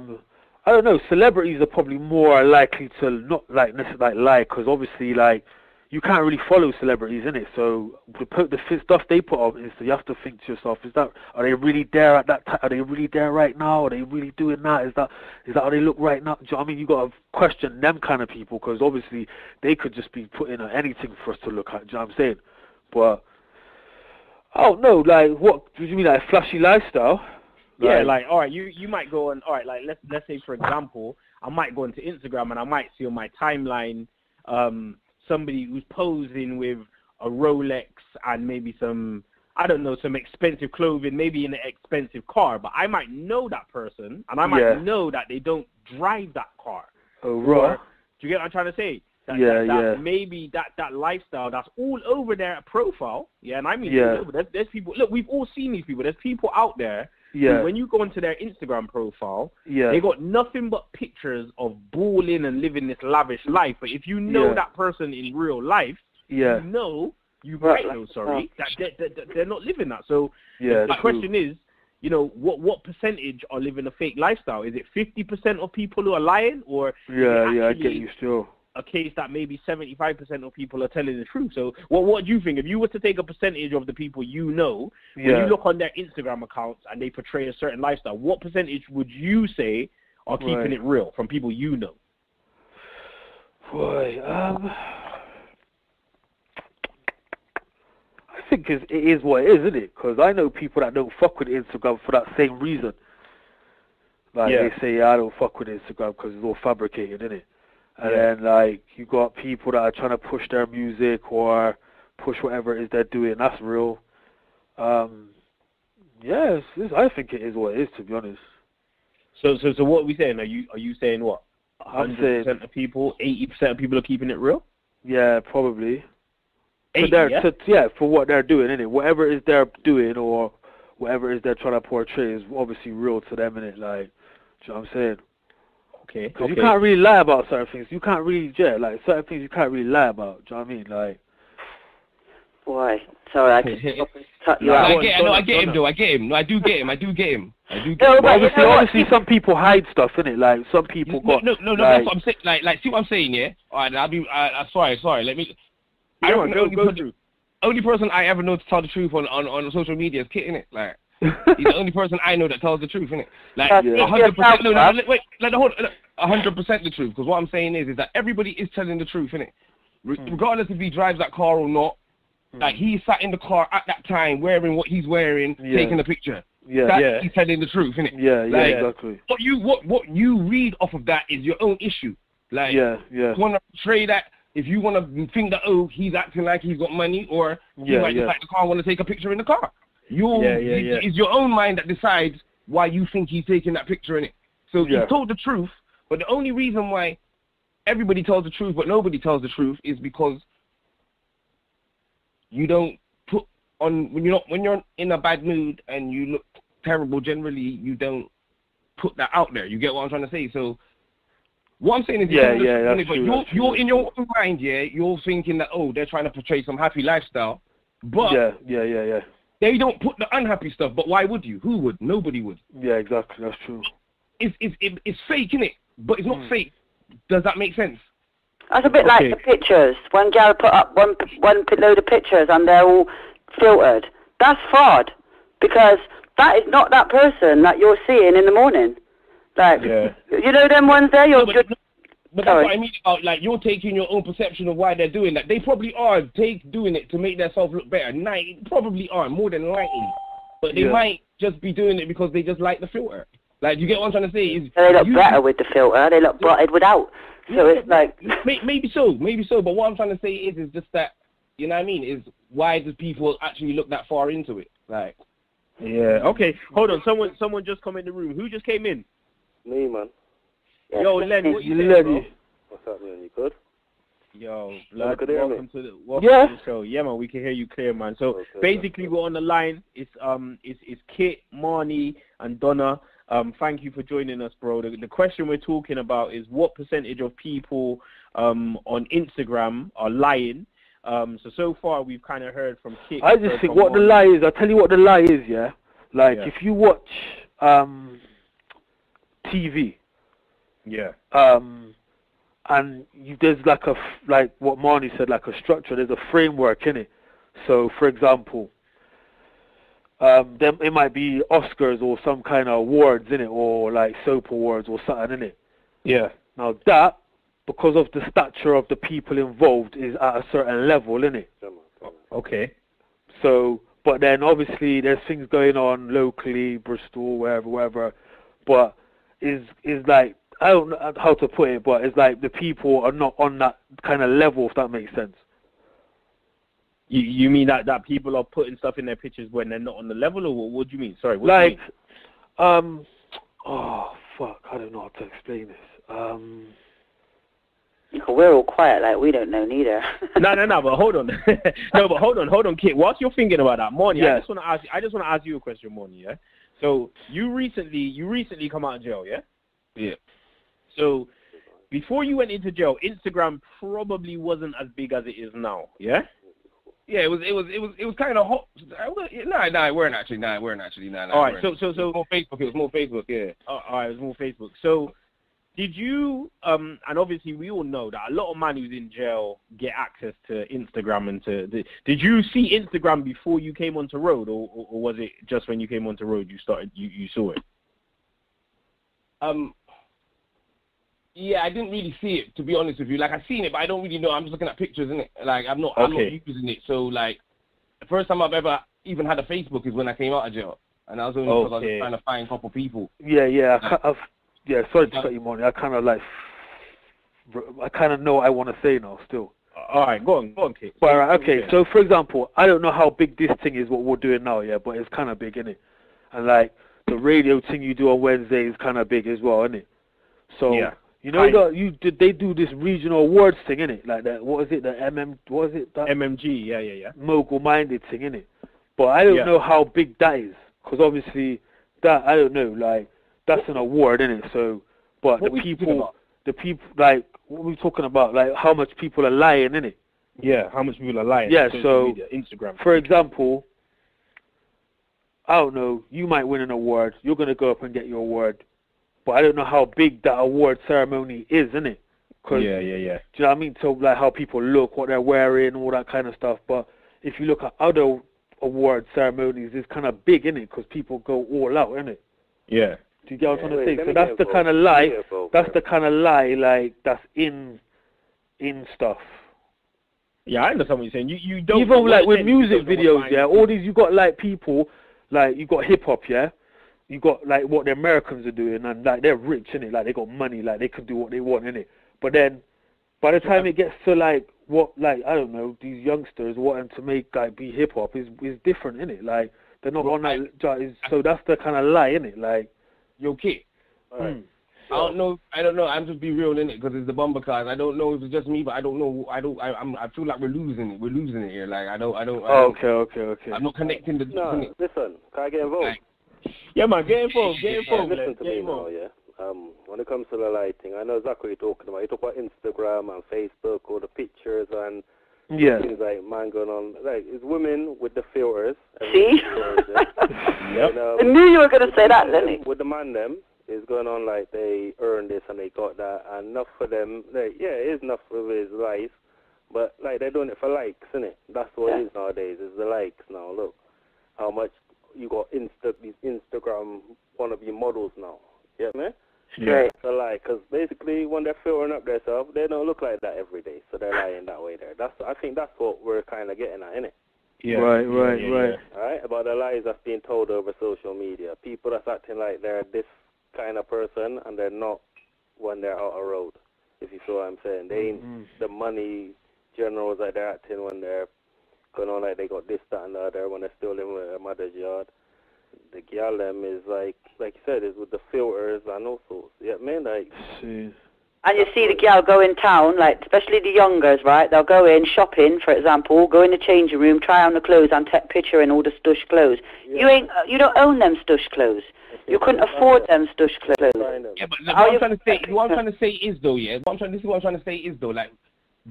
don't know. Celebrities are probably more likely to not like necessarily lie, because obviously like you can't really follow celebrities, innit? So the stuff they put up is, you have to think to yourself: are they really there at that time? Are they really there right now? Are they really doing that? Is that how they look right now? Do you know what I mean? You got to question them kind of people, because obviously they could just be putting anything for us to look at. Do you know what I'm saying? But I don't know. Like, what do you mean, like a flashy lifestyle? Yeah, like, all right, you might go on, all right, like let's say for example, I might go into Instagram and I might see on my timeline somebody who's posing with a Rolex and maybe some expensive clothing, maybe in an expensive car, but I might know that person and I might know that they don't drive that car. Oh, right. Do you get what I'm trying to say? Maybe that lifestyle that's all over their profile, and I mean, there's people, look, we've all seen these people, there's people out there who, when you go into their Instagram profile, they got nothing but pictures of balling and living this lavish life, but if you know that person in real life, they're not living that. So the question is, you know, what percentage are living a fake lifestyle? Is it 50% of people who are lying, or I get you still. A case that maybe 75% of people are telling the truth? So what do you think? If you were to take a percentage of the people you know, when you look on their Instagram accounts and they portray a certain lifestyle, what percentage would you say are keeping it real from people you know? Boy, I think it is what it is, isn't it? Because I know people that don't fuck with Instagram for that same reason. Like, they say, I don't fuck with Instagram because it's all fabricated, isn't it? And then, like, you got people that are trying to push their music or push whatever it is they're doing. That's real. I think it is what it is, to be honest. So what are we saying? Are you saying what? 100% of people, 80% of people are keeping it real? Yeah, probably. 80, for what they're doing, innit? Whatever it is they're doing or whatever it is they're trying to portray is obviously real to them, innit? Like, do you know what I'm saying? Okay. Because you can't really lie about certain things. You can't really, certain things you can't really lie about. Do you know what I mean? Like, boy, sorry, I cut you out. I get him. I do get him. Obviously, some people hide stuff, innit? Like, some people got. No, that's what I'm saying. Like, see what I'm saying, yeah? All right, I'll be. Sorry. Let me. Only person I ever know to tell the truth on social media is Kit, innit? Like. He's the only person I know that tells the truth, innit? Like 100%. Wait, 100% the truth. Because what I'm saying is that everybody is telling the truth, innit? Regardless if he drives that car or not. Like, he sat in the car at that time wearing what he's wearing, taking a picture. He's telling the truth, innit? Exactly. What you read off of that is your own issue. Like, you want to portray that. If you want to think that, he's acting like he's got money, or he might just like the car, want to take a picture in the car. It's your own mind that decides why you think he's taking that picture in it. So he's told the truth, but the only reason why everybody tells the truth but nobody tells the truth is because you don't put on when you're in a bad mood and you look terrible. Generally, you don't put that out there. You get what I'm trying to say? So what I'm saying is, you're in your own mind, you're thinking that they're trying to portray some happy lifestyle, but they don't put the unhappy stuff, but why would you? Who would? Nobody would. Yeah, exactly. That's true. It's fake, innit? But it's not fake. Does that make sense? That's a bit like the pictures. One gal put up one load of pictures and they're all filtered. That's fraud, because that is not that person that you're seeing in the morning. Like, you know them ones there? But that's what I mean about, like, you're taking your own perception of why they're doing that. They probably are doing it to make themselves look better. Probably are, more than likely. But they might just be doing it because they just like the filter. Like, you get what I'm trying to say? They look better with the filter. They look blotted without. So it's like... Maybe so. But what I'm trying to say is just that, you know what I mean, is why do people actually look that far into it? Like... Yeah, okay. Hold on. Someone just come in the room. Who just came in? Me, man. Yo, Len, what you saying, bro? What's happening? You good? Yo, lad, welcome to the show. Yeah, man, we can hear you clear, man. So basically, we're on the line. It's Kit, Marnie, and Donna. Thank you for joining us, bro. The question we're talking about is what percentage of people on Instagram are lying. So far we've kind of heard from Kit. I just think what the lie is. I'll tell you what the lie is. Yeah, like if you watch TV. Yeah. And there's like what Marnie said, like a structure. There's a framework in it. So, for example, it might be Oscars or some kind of awards in it, or like soap awards or something in it. Yeah. Now that, because of the stature of the people involved, is at a certain level in it. Okay. So, but then obviously there's things going on locally, Bristol, wherever. But is like, I don't know how to put it, but it's like the people are not on that kind of level, if that makes sense. You mean that people are putting stuff in their pictures when they're not on the level, or what do you mean? Sorry, what like, do you mean? Oh, fuck, I don't know how to explain this. We're all quiet, like we don't know neither. No, but hold on. Hold on, Kit. Whilst you're thinking about that, Morny, I just want to ask you a question, Morny, yeah? So you recently come out of jail, yeah? Yeah. So before you went into jail, Instagram probably wasn't as big as it is now, yeah? Yeah, it was kind of hot. Nah, it weren't actually. All right, so it was more Facebook. It was more Facebook, yeah. All right, it was more Facebook. So did you? And obviously we all know that a lot of man who's in jail get access to Instagram and Did you see Instagram before you came onto road, or was it just when you came onto road you saw it? Yeah, I didn't really see it, to be honest with you. Like, I seen it, but I don't really know. I'm just looking at pictures, innit? Like, I'm not using it. So, like, the first time I've ever even had a Facebook is when I came out of jail. And I was only because I was trying to find a couple people. Yeah. Sorry to cut you, Money. I kind of know what I want to say now, still. All right, go on, Kate. All right, okay. So, for example, I don't know how big this thing is, what we're doing now, yeah, but it's kind of big, innit? And, like, the radio thing you do on Wednesday is kind of big as well, innit? So... Yeah. You know they do this regional awards thing, innit? Like that, what is it? That MMG, yeah. Mogul-minded thing, innit? But I don't know how big that is, because obviously that I don't know. Like that's an award, innit? So, but the people, like what we're talking about, like how much people are lying, innit? Yeah, how much people are lying. Yeah, so Instagram. For example, I don't know. You might win an award. You're gonna go up and get your award. But I don't know how big that award ceremony is, innit? Yeah. Do you know what I mean? So, like, how people look, what they're wearing, all that kind of stuff. But if you look at other award ceremonies, it's kind of big, innit? Because people go all out, innit? Yeah. Do you get what I'm trying to say? So that's the kind of lie. That's the kind of lie, like, that's in stuff. Yeah, I understand what you're saying. You don't... Even, like, with music videos, yeah, all these, you got, like, people, like, you got hip-hop, yeah? You got like what the Americans are doing, and like they're rich, innit? Like they got money, like they can do what they want, innit? But then, by the time it gets to like what, like I don't know, these youngsters wanting to make like be hip hop is different, innit? Like they're not on that. So that's the kind of lie, innit? Like, yo, Kid. Right. I don't know. I'm just be real, innit? Because it's the Bumbacast. I don't know if it's just me, but I don't know. I feel like we're losing it. We're losing it here. Like I don't. Okay. I'm not connecting the. No, listen. Can I get involved? Like, yeah, man, get involved. Listen to me now, yeah. When it comes to the lighting, I know exactly what you're talking about. You talk about Instagram and Facebook, all the pictures and things like man going on. Like, it's women with the filters. See? Yep. I knew you were going to say that, Lenny. With the man, them, it's going on like they earned this and they got that, and enough for them. Like, yeah, it is enough for his life, but like they're doing it for likes, innit? That's what it is nowadays. It's the likes now. Look how much you got these Instagram wannabe models now. Yeah, man. Yeah. So like, because basically when they're filtering up themselves, they don't look like that every day, so they're lying that way there. I think that's what we're kind of getting at, innit? Yeah. Right. Alright, about the lies that's being told over social media. People that's acting like they're this kind of person and they're not when they're out on road, if you feel what I'm saying. They ain't the money generals that they're acting when they're going on like they got this, that, and the other, when they're still living with their mother's yard. The girl them is like you said, is with the filters and all sorts. Yeah, man, like... And you see the girl go in town, like, especially the youngers, right? They'll go in shopping, for example, go in the changing room, try on the clothes and take a picture in all the stush clothes. Yeah. You don't own them stush clothes. You couldn't afford them stush clothes. Yeah, but what I'm trying to say is though, this is what I'm trying to say is though, like,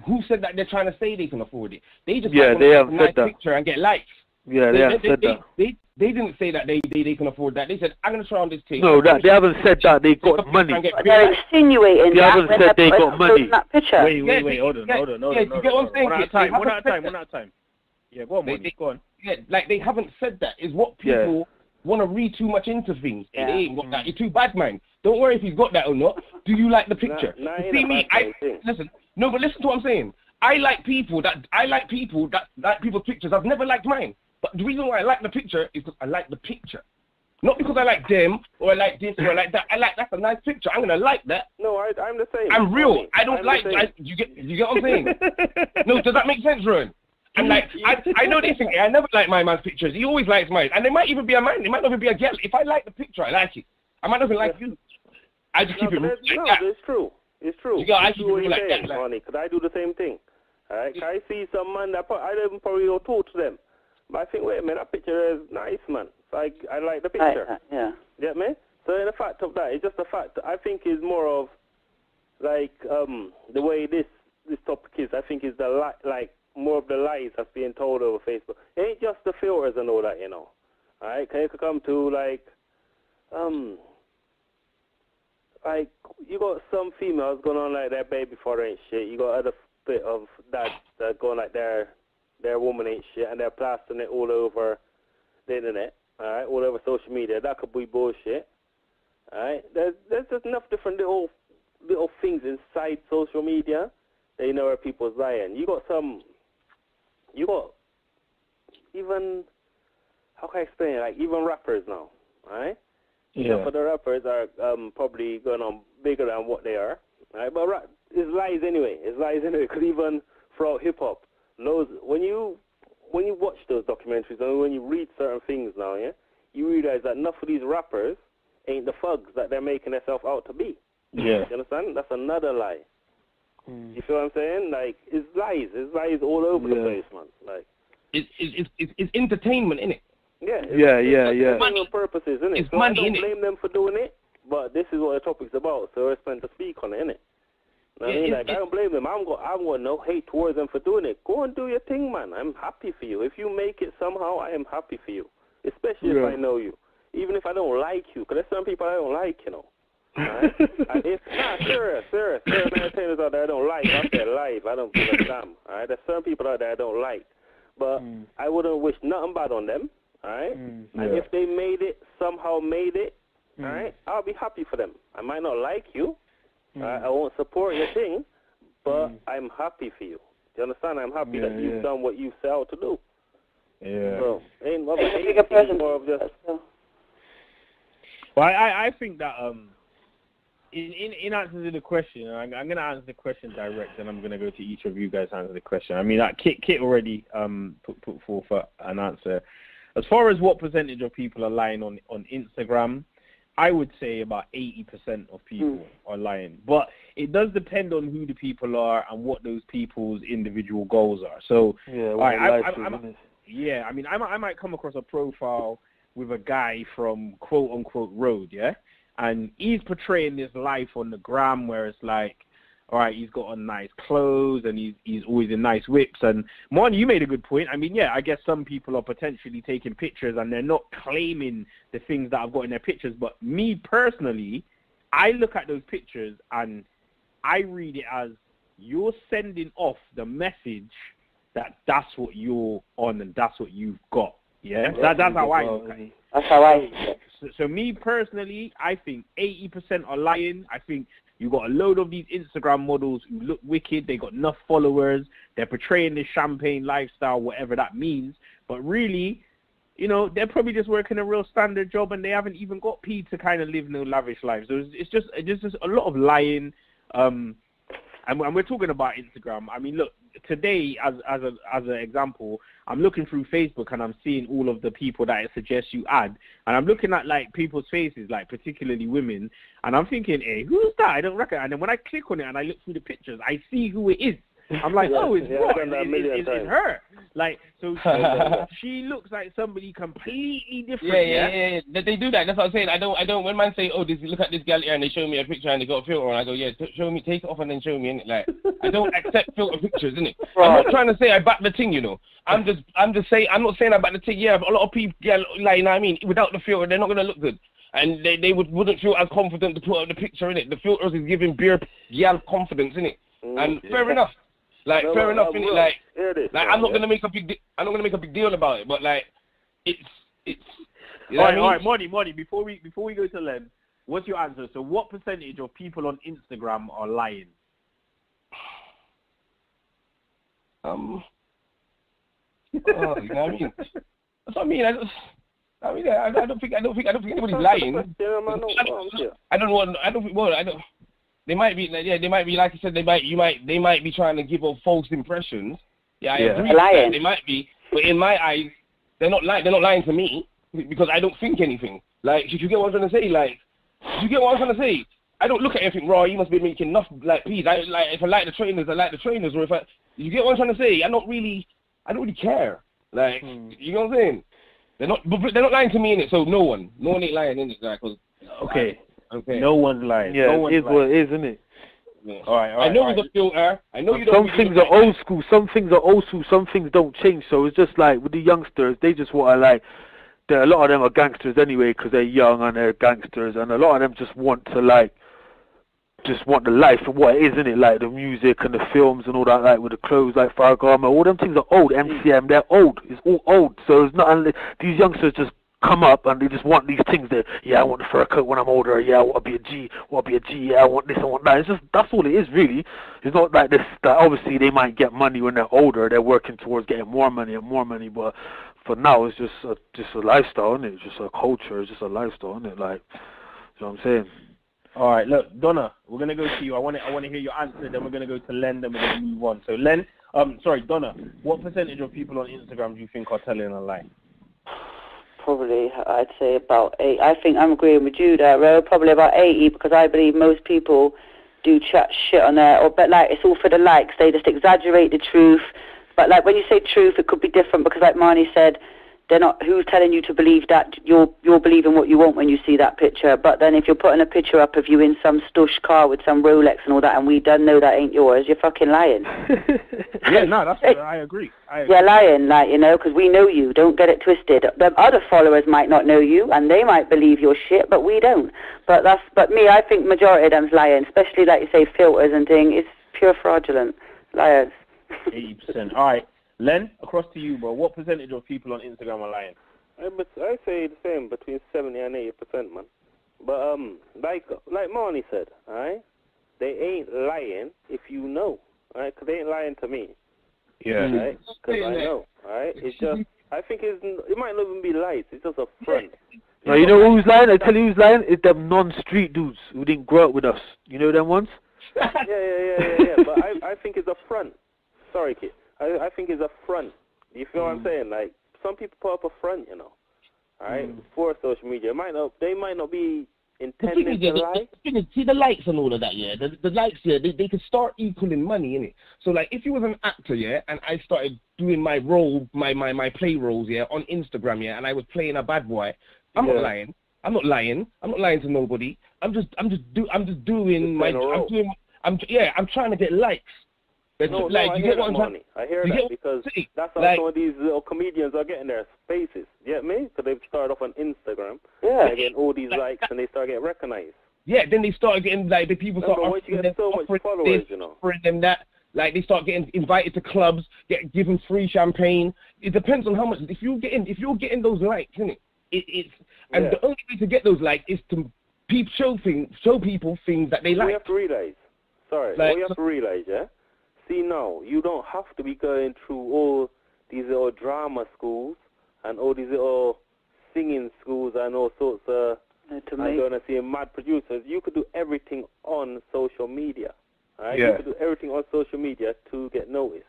who said that they're trying to say they can afford it? They just they want haven't a said nice that. picture and get likes. Yeah, they haven't said that. They didn't say that they can afford that. They said, I'm going to try on this thing. No, they haven't said that. They got money. They're insinuating They that haven't when said they're they got money. that picture. Wait, hold on. You get what I'm saying? One at a time. Yeah, go on, go on. Yeah, like, they haven't said that. Is what people want to read too much into things. Yeah. They ain't got that. It's too bad, man. Don't worry if he's got that or not. Do you like the picture? You see me? Listen to what I'm saying. I like people that like people's pictures. I've never liked mine. But the reason why I like the picture is because I like the picture. Not because I like them, or I like this, or I like that. That's a nice picture. I'm going to like that. No, I'm the same. I'm real. I don't like... You get what I'm saying? No, does that make sense, Rowan? And like, I know this thing. I never like my man's pictures. He always likes mine. And they might even be a man. They might not even be a girl. If I like the picture, I like it. I might not even like you. I just keep it real like that. It's true. It's true. I keep it real like that. Honey, because I do the same thing. All right? I see some man that I don't probably don't talk to them. But I think, wait a minute, that picture is nice, man. So I like the picture. Yeah. Yeah, man? So the fact of that, it's just the fact, I think is more of, like, the way this topic is, I think is more of the lies that's being told over Facebook. It ain't just the filters and all that, you know. All right? Because it could come to, like, you got some females going on like their baby father ain't shit. You got other bit of dads that going like their woman ain't shit, and they're plastering it all over the internet, all right, all over social media. That could be bullshit, all right. There's just enough different little things inside social media that you know where people's lying. You got even, how can I explain it? Like even rappers now, all right. Yeah. Some of the rappers are probably going on bigger than what they are, all right. But it's lies anyway. Because even throughout hip hop. When you watch those documentaries and when you read certain things now, you realize that enough of these rappers ain't the thugs that they're making themselves out to be. Yeah. You understand? That's another lie. You feel what I'm saying? Like, it's lies all over the place, man. Like, it's entertainment, innit? Yeah. It's money purposes, innit? It's so money, I don't innit? blame them for doing it, but this is what the topic's about, so it's meant to speak on it, innit? I don't blame them. I'm got no hate towards them for doing it. Go and do your thing, man. I'm happy for you. If you make it somehow, I am happy for you. Especially if I know you. Even if I don't like you, because there's some people I don't like, you know. Right? Serious entertainers out there I don't like. I'm there live. I don't give a damn. All right? There's some people out there I don't like. But I wouldn't wish nothing bad on them. All right? And if they somehow made it, all right, I'll be happy for them. I might not like you. I won't support your thing, but I'm happy for you. Do you understand? I'm happy that you've done what you set out to do. Yeah. So, ain't more of just... Well, I think that in answer to the question, I'm going to answer the question direct, and I'm going to go to each of you guys to answer the question. I mean, that Kit already put forth an answer. As far as what percentage of people are lying on Instagram, I would say about 80% of people are lying. But it does depend on who the people are and what those people's individual goals are. So, I might come across a profile with a guy from quote-unquote road, yeah? And he's portraying this life on the gram where it's like, all right, he's got on nice clothes and he's always in nice whips. And, Mon, you made a good point. I mean, yeah, I guess some people are potentially taking pictures and they're not claiming the things that I've got in their pictures. But me personally, I look at those pictures and I read it as you're sending off the message that that's what you're on and that's what you've got. Yeah, that's how I look at it. That's how I see it. So me personally, I think 80% are lying. I think you got a load of these Instagram models who look wicked. They got enough followers. They're portraying this champagne lifestyle, whatever that means. But really, you know, they're probably just working a real standard job, and they haven't even got paid to kind of live no lavish lives. So it's just a lot of lying. And we're talking about Instagram. I mean, look, today, as an example, I'm looking through Facebook and I'm seeing all of the people that it suggests you add, and I'm looking at like people's faces, like particularly women, and I'm thinking, hey, who's that? I don't recognize. And then when I click on it and I look through the pictures, I see who it is. I'm like, oh, it's it's her. Like, so she looks like somebody completely different. Yeah. They do that. That's what I'm saying. I don't. When man say, oh, look at this girl here, and they show me a picture and they got a filter on, I go, yeah, show me, take it off and then show me. Innit? Like, I don't accept filter pictures, innit? I'm not trying to say I back the thing, you know. I'm just saying. I'm not saying I back the thing. Yeah, a lot of people, yeah, like, you know what I mean, without the filter, they're not gonna look good. And they wouldn't feel as confident to put out the picture, innit? The filters is giving beer girl confidence, innit? And fair enough. Like, fair enough, innit? Like, I'm not gonna make a big deal about it, but like, it's. You know all right, Money. Before we go to Len, what's your answer? So, what percentage of people on Instagram are lying? You know what I mean? That's what I mean. I don't think anybody's lying. I don't. They might be, like you said, they might be trying to give off false impressions. Yeah, I agree. Lying. They might be, but in my eyes, they're not lying to me because I don't think anything. Like, you get what I'm trying to say? Like, you get what I'm trying to say? I don't look at anything raw. You must be making enough. Like, please, if I like the trainers, I like the trainers. Or if you get what I'm trying to say? I don't really care. Like, you know what I'm saying? They're not lying to me in it. So no one ain't lying in it. Like, okay. No one's lying. Yeah, it is what it is, isn't it? Yeah. All right. I know it's a filter. I know you don't. Some things are old school. Some things are old school. Some things don't change. So it's just like with the youngsters, they just want to like. A lot of them are gangsters anyway because they're young and they're gangsters, and a lot of them just want to like. Just want the life for what it is, isn't it? Like the music and the films and all that, like with the clothes, like Faragama, all them things are old. MCM, they're old. It's all old. So it's not. These youngsters just come up and they just want these things that, yeah, I want the fur coat when I'm older, yeah, I want to be a G, yeah, I want this, I want that. It's just, that's all it is really. It's not like this, that obviously they might get money when they're older, they're working towards getting more money, but for now it's just a lifestyle, isn't it? It's just a culture, it's just a lifestyle, isn't it? Like, you know what I'm saying? All right, look, Donna, we're going to go to you. I want to hear your answer, then we're going to go to Len, then we're going to move on. So Len, Donna, what percentage of people on Instagram do you think are telling a lie? Probably, I'd say about 8. I think I'm agreeing with you there, Ro. Probably about 80, because I believe most people do chat shit on there, but like it's all for the likes. They just exaggerate the truth. But like when you say truth, it could be different because, like Marnie said, they're not. Who's telling you to believe that? You're believing what you want when you see that picture. But then if you're putting a picture up of you in some stush car with some Rolex and all that, and we done know that ain't yours, you're fucking lying. Yeah, no, that's I agree. You're lying, like, you know, because we know you. Don't get it twisted. The other followers might not know you, and they might believe your shit, but we don't. But me. I think majority of them's lying, especially like you say, filters and thing. It's pure fraudulent liars. 80%. All right. Len, across to you, bro. What percentage of people on Instagram are lying? I say the same, between 70 and 80%, man. But like Marnie said, alright, they ain't lying if you know, alright, because they ain't lying to me. Yeah. Right? Because I know, alright. It's just, I think it might not even be lies. It's just a front. No, you know who's lying? I tell you who's lying. It's them non-street dudes who didn't grow up with us. You know them ones? Yeah. But I think it's a front. Sorry, kid. I think it's a front. You feel what I'm saying? Like, some people put up a front, you know, all right, for social media. They might not be intending to lie. See the likes and all of that, yeah. The likes, yeah, they could start equaling money, innit? So, like, if you was an actor, yeah, and I started doing my role, my play roles, yeah, on Instagram, yeah, and I was playing a bad boy, I'm not lying. I'm not lying to nobody. I'm trying to get likes. I hear that because that's how some of these little comedians are getting their faces. You get me? Because they've started off on Instagram. Yeah. They're getting all these likes and they start getting recognized. Yeah, then they start getting, like, the people start offering them so much followers, you know. Offering them that. Like, they start getting invited to clubs, given free champagne. It depends on how much. If you're getting those likes, innit? And the only way to get those likes is to show people things that they like. We have to realize. Sorry, what you have to realize, yeah? See, now, you don't have to be going through all these little drama schools and all these little singing schools and all sorts of, I'm going to see mad producers. You could do everything on social media, right? Yeah. You could do everything on social media to get noticed,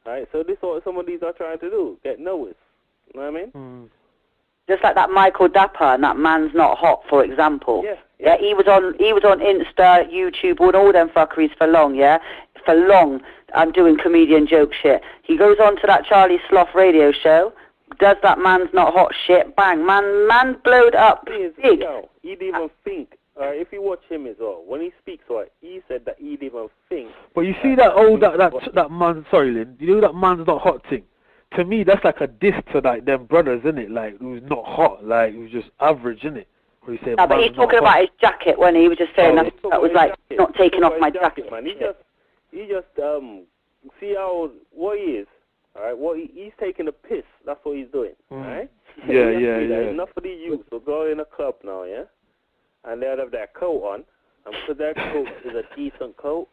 right? So this is what some of these are trying to do, get noticed. You know what I mean? Just like that Michael Dapper and that Man's Not Hot, for example. Yeah, he was on Insta, YouTube, all them fuckeries for long, yeah? For long. I'm doing comedian joke shit. He goes on to that Charlie Sloth radio show, does that Man's Not Hot shit, bang, man blowed up big. Yo, he didn't even think. If you watch him as well, when he speaks, he said that he didn't even think. But you see that man, sorry Lynn, you know that Man's Not Hot thing? To me, that's like a diss to like them brothers, isn't it? Like, who's not hot, like, who's just average, isn't it? Where he said, no, but he's talking about his jacket when he was just saying that was like, not taking off my jacket. Man. He just see how, what he is, alright? He's taking a piss, that's what he's doing, alright? Yeah. Enough of the youths will go in a club now, yeah? And they'll have their coat on, and because their coat is a decent coat,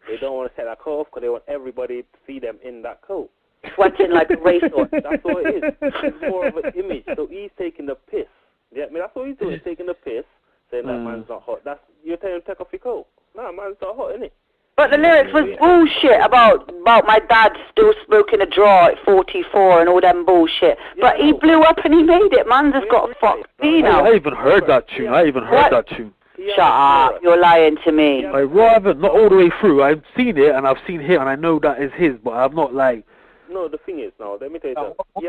they don't want to take that coat off because they want everybody to see them in that coat. Sweating like a racehorse. That's what it is. It's more of an image. So he's taking the piss. Yeah, I mean, that's what he's doing. He's taking the piss, saying that man's not hot. You're telling him to take off your coat. No, man's not hot, isn't it? But the lyrics was bullshit about my dad still smoking a draw at 44 and all them bullshit. Yeah, but he blew up and he made it. Man's just got fucked me now. I even heard that tune. Shut up. You're lying to me. I haven't, not all the way through. I've seen it and I've seen him and I know that is his, but I'm not like... No, the thing is now, let me tell you something. He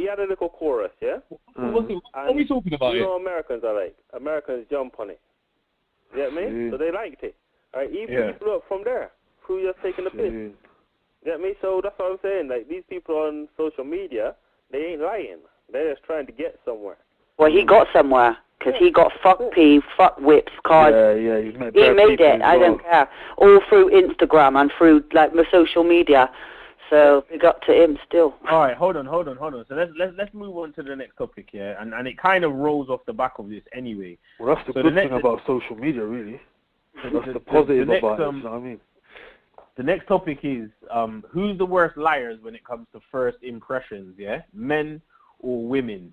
had a little chorus, yeah? What are we talking about here? You know Americans are like, Americans jump on it. You get me? So they liked it. Alright, even if you blew up from there, through just taking the piss. You get me? So that's what I'm saying. Like, these people on social media, they ain't lying. They're just trying to get somewhere. Well, he got somewhere. Because he got fuck whips, cars. He made it. I don't care. All through Instagram and through, like, my social media. So we got to him still. All right, hold on. So let's move on to the next topic here, and it kind of rolls off the back of this anyway. Well, that's the good thing about social media, really. That's the positive about it. You know what I mean? The next topic is who's the worst liars when it comes to first impressions? Yeah, men or women?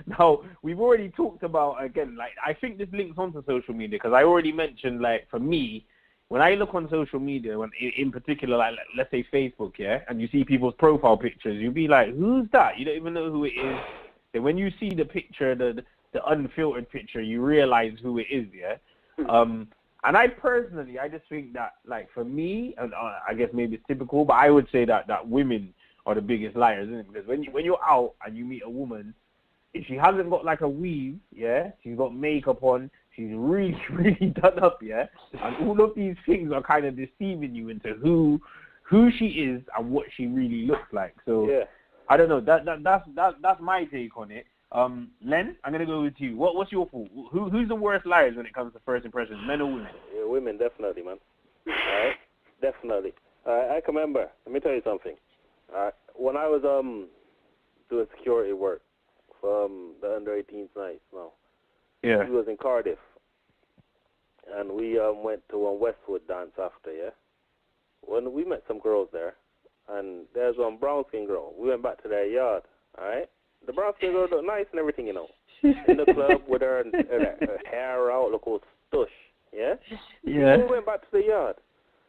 Now we've already talked about again. Like I think this links onto social media because I already mentioned like for me. When I look on social media, in particular, like let's say Facebook, yeah, and you see people's profile pictures, you'll be like, "Who's that?" You don't even know who it is. And when you see the picture, the unfiltered picture, you realize who it is, yeah. And I personally, I just think that, like for me, and I guess maybe it's typical, but I would say that women are the biggest liars, isn't it? Because when you're out and you meet a woman, if she hasn't got like a weave, yeah, she's got makeup on. She's really, really done up, yeah? And all of these things are kind of deceiving you into who she is and what she really looks like. So, I don't know. That's my take on it. Len, I'm going to go with you. What's your fault? Who's the worst liars when it comes to first impressions, men or women? Yeah, women, definitely, man. All right? Definitely. I can remember. Let me tell you something. When I was doing security work for the under-18s nights now, yeah. We was in Cardiff, and we went to one Westwood dance after, yeah? When we met some girls there, and there's one brown-skinned girl. We went back to their yard, all right? The brown-skinned girl looked nice and everything, you know. In the club with her hair out, look all stush, yeah? Yeah. We went back to the yard.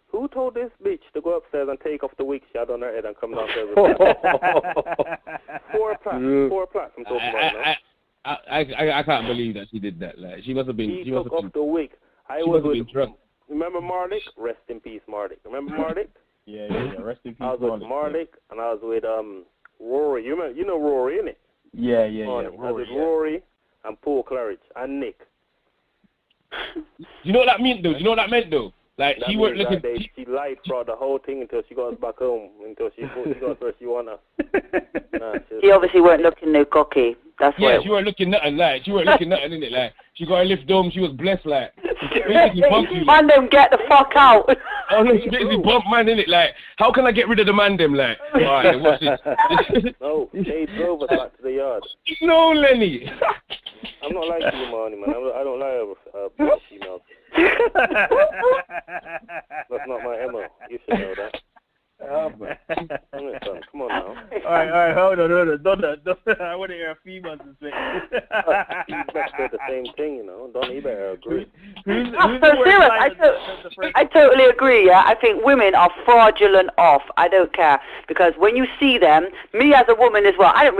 Who told this bitch to go upstairs and take off the wig she had on her head and come downstairs with her? Four plaques I'm talking about now. I can't believe that she did that. Like she must have been. She took off the wig. I was with drunk. Remember Mardik? Rest in peace, Mardik. Remember Mardik? Yeah. Rest in peace. I was with Mardik and I was with Rory. You know Rory, innit? Yeah. Rory, I was with Rory and Paul Claridge and Nick. You know what that meant though? Like that she weren't looking. She lied throughout the whole thing until she got us back home. Until she got where she wanted us. She obviously weren't looking no cocky. That's why. Yeah, she weren't looking nothing like. She weren't looking nothing in it like. She got her lift dome. She was blessed like. Man, don't get the fuck out. Oh no, she basically bump man in it. Like, how can I get rid of the man? Them like, alright, watch this. No, they drove us back to the yard. No, Lenny. I'm not like you, Marnie, man. I don't lie over females. That's not my MO. You should know that. Come on now. Alright, hold on. Don't I want to hear a female to say. You better say the same thing, you know. Don't you better agree. Who's so serious. I totally agree, yeah. I think women are fraudulent off. I don't care. Because when you see them, me as a woman as well, I don't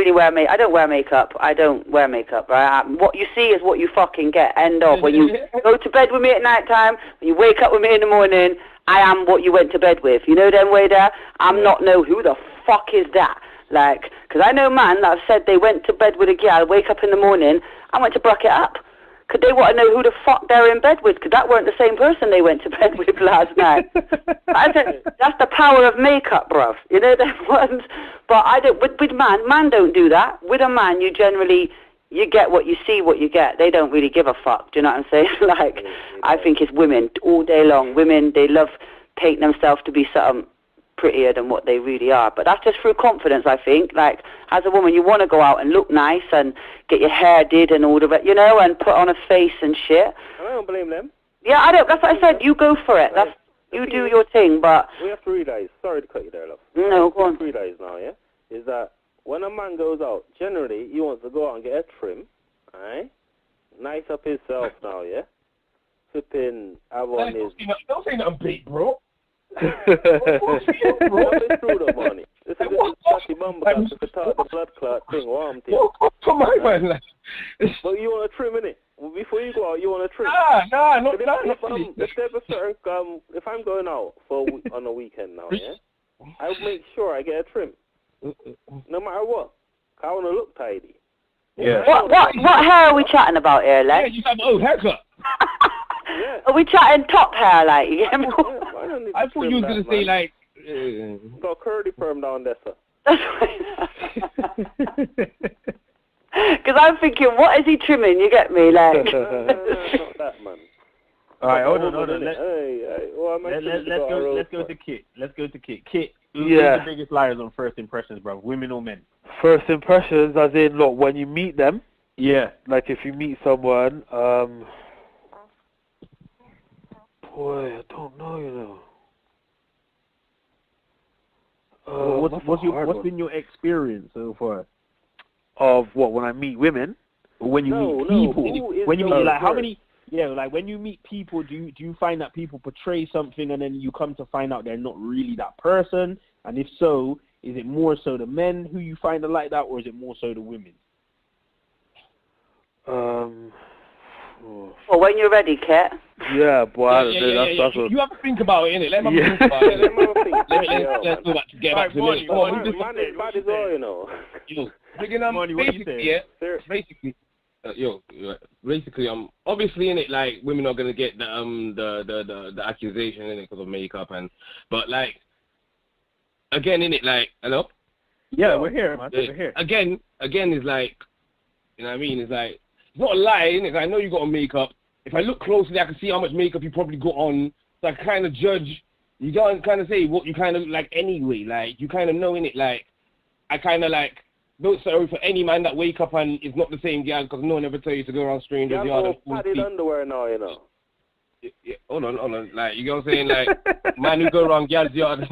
wear makeup. I don't wear makeup, right? What you see is what you fucking get. End of. When you go to bed with me at night time, when you wake up with me in the morning, I am what you went to bed with. You know them way there? I'm not who the fuck is that? Like, because I know man that have said they went to bed with a girl, wake up in the morning, I went to bruck it up. Because they want to know who the fuck they're in bed with, because that weren't the same person they went to bed with last night. I said, that's the power of makeup, bruv. You know them ones? But I don't, with man don't do that. With a man, you get what you see, what you get. They don't really give a fuck. Do you know what I'm saying? Like, I think it's women all day long. Women, they love painting themselves to be something prettier than what they really are. But that's just through confidence, I think. Like, as a woman, you want to go out and look nice and get your hair did and all of it, you know, and put on a face and shit. I don't blame them. Yeah, I don't. That's what I said. You go for it. That's you do your thing, but... We have to realize, sorry to cut you there, love. No, go on. We have to realize now, yeah, is that when a man goes out, generally, he wants to go out and get a trim, alright? Nice up himself now, yeah? Flipping, have on his... Don't say nothing big, bro. It's true though, money. This is Dutty Bumbacast. If it's the blood clot thing, what I'm thinking. For my man, like... But you want a trim, innit? Before you go out, you want a trim. Nah, not really. If there's a certain, if I'm going out on a weekend now, yeah? I'll make sure I get a trim. No matter what. I want to look tidy. Yeah. What hair are we chatting about here, Len? Yeah, you have an old haircut. Yeah. Are we chatting top hair, like? You get me? I thought you was going to say, like... Got curly perm down there, sir. That's right. Because I'm thinking, what is he trimming? You get me? Like... No, not that, man. Alright, hold on. Let's go to Kit. Kit, who's the biggest liars on first impressions, bro? Women or men? First impressions, as in, look, when you meet them. Yeah. Like, if you meet someone, boy, I don't know, you know. What's been your experience so far? Of what, when I meet women? When you meet people? When you meet, like, how many... Yeah, like when you meet people, do you find that people portray something and then you come to find out they're not really that person? And if so, is it more so the men who you find are like that, or is it more so the women? Well, when you're ready, Kat. Yeah, boy. That's what... You have to think about it, innit? Let me think about it. Let's go back to get back to me. Man is bad as well, you know. Basically, basically, obviously in it, like women are gonna get the accusation in it because of makeup but like again in it, like hello. Yeah, we're here, man. We're here. Again is like, you know what I mean? It's like it's not a lie, innit? I know you got on makeup. If I look closely, I can see how much makeup you probably got on. So I kind of judge. You can't kind of say what you kind of like anyway. Like you kind of know in it. Like I kind of like. Don't sorry for any man that wake up and is not the same girl because no one ever tell you to go around strangers' yard and padded underwear now, you know. Yeah, hold on. Like, you know what I'm saying? Like, man who go around girls' yard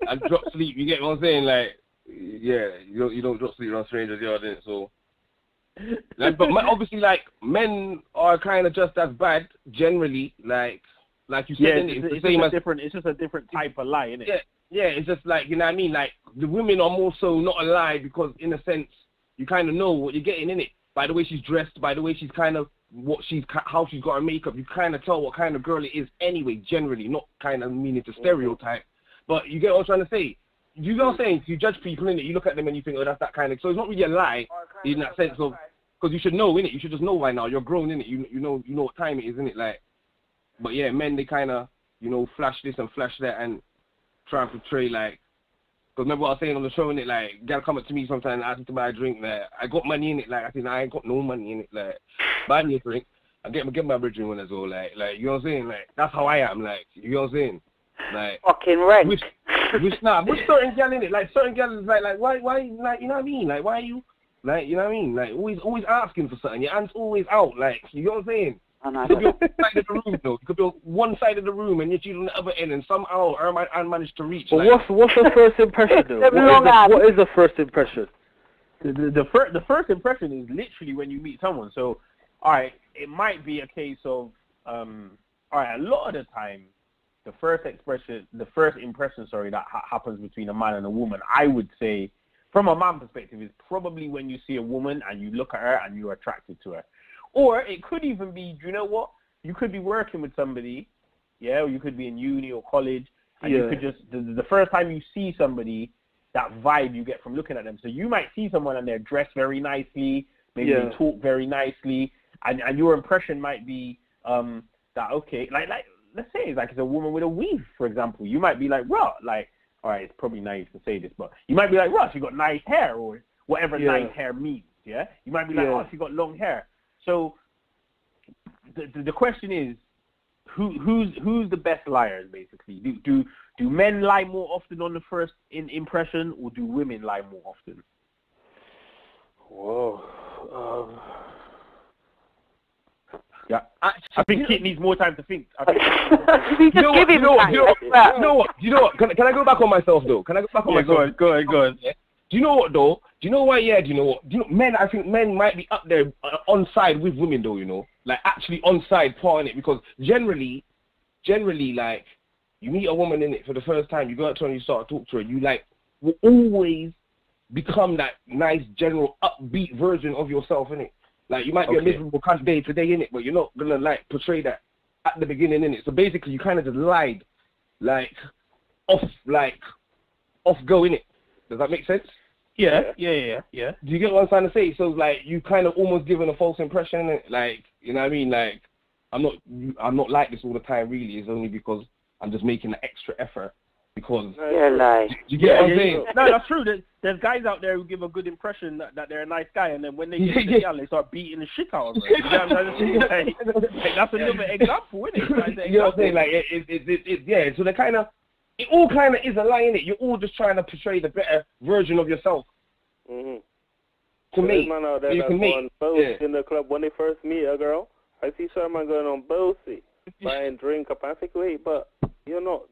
and drop sleep, you get what I'm saying? Like, yeah, you don't drop sleep around strangers' yard, innit? So, like, but obviously, like, men are kind of just as bad, generally, like you said, it's just a different type of lie, innit? Yeah, it's just like, you know what I mean? Like, the women are more so not a lie because, in a sense, you kind of know what you're getting in it. By the way she's dressed, by the way she's kind of, how she's got her makeup, you kind of tell what kind of girl it is anyway, generally, not kind of meaning to stereotype. But you get what I'm trying to say? You know what I'm saying? You judge people in it, you look at them and you think, oh, that's that kind of, so it's not really a lie in that sense of, because you should know in it, you should just know by now, you're grown in it, you know what time it is in it, like, but yeah, men, they kind of, you know, flash this and flash that and try and portray, like, because remember what I was saying on the show, in it, like, girl come up to me sometimes and ask me to buy a drink, like, I got money in it, like, I said, I ain't got no money in it, like, buy me a drink, I get my bridging one as well, like, you know what I'm saying, like, that's how I am, like, you know what I'm saying, Like fucking rank. With certain gal in it, like certain gal is like why, like, you know what I mean? Like, why are you, like, you know what I mean? Like, always asking for something. Your hand's always out, like, you know what I'm saying? You could be on one side of the room, though. You could be on one side of the room, and yet you're on the other end, and somehow I managed to reach. But like, what's the first impression, though? What is the first impression? The first impression is literally when you meet someone. So, all right, it might be a case of, all right, a lot of the time, the first impression, that happens between a man and a woman, I would say, from a man perspective, is probably when you see a woman and you look at her and you're attracted to her. Or it could even be, do you know what? You could be working with somebody, yeah, or you could be in uni or college, and you could just, the first time you see somebody, that vibe you get from looking at them. So you might see someone and they're dressed very nicely, maybe they talk very nicely, and your impression might be that, okay, like let's say it's a woman with a weave, for example. You might be like, well, like, all right, it's probably naive to say this, but you might be like, well, she got nice hair, or whatever nice hair means, yeah? You might be like, oh, she got long hair. So the question is, who's the best liars, basically? Do men lie more often on the first impression, or do women lie more often? Whoa. Yeah, I think Kit needs more time to think. You know what? Can I go back on myself, though? Can I go back on myself? Go ahead. Yeah. Do you know what, though? Do you know why? Yeah, do you know what? Men, I think men might be up there on side with women, though, you know? Like, actually on side, part in it, because generally, like, you meet a woman in it for the first time, you go out to her and you start to talk to her, you, like, will always become that nice, general, upbeat version of yourself, innit? Like, you might be a miserable cunt day to day, innit? But you're not gonna, like, portray that at the beginning, innit? So basically, you kind of just lied, like, off go, innit? Does that make sense? Yeah. Do you get what I'm trying to say? So, like, you kind of almost given a false impression, innit? Like, you know what I mean? Like, I'm not like this all the time, really. It's only because I'm just making an extra effort. Because you get what I'm saying? No, that's true. There's guys out there who give a good impression that they're a nice guy, and then when they get to the gal, they start beating the shit out of her. You know what I'm saying? Like, that's another example, isn't it? You know what I'm saying? Like, yeah. So it all kind of is a lie, innit? You're all just trying to portray the better version of yourself. Mm-hmm. To me, man out there you can on boats in the club when they first meet a girl. I see someone going on boatsy, buying drink up. I think, wait, but you're not.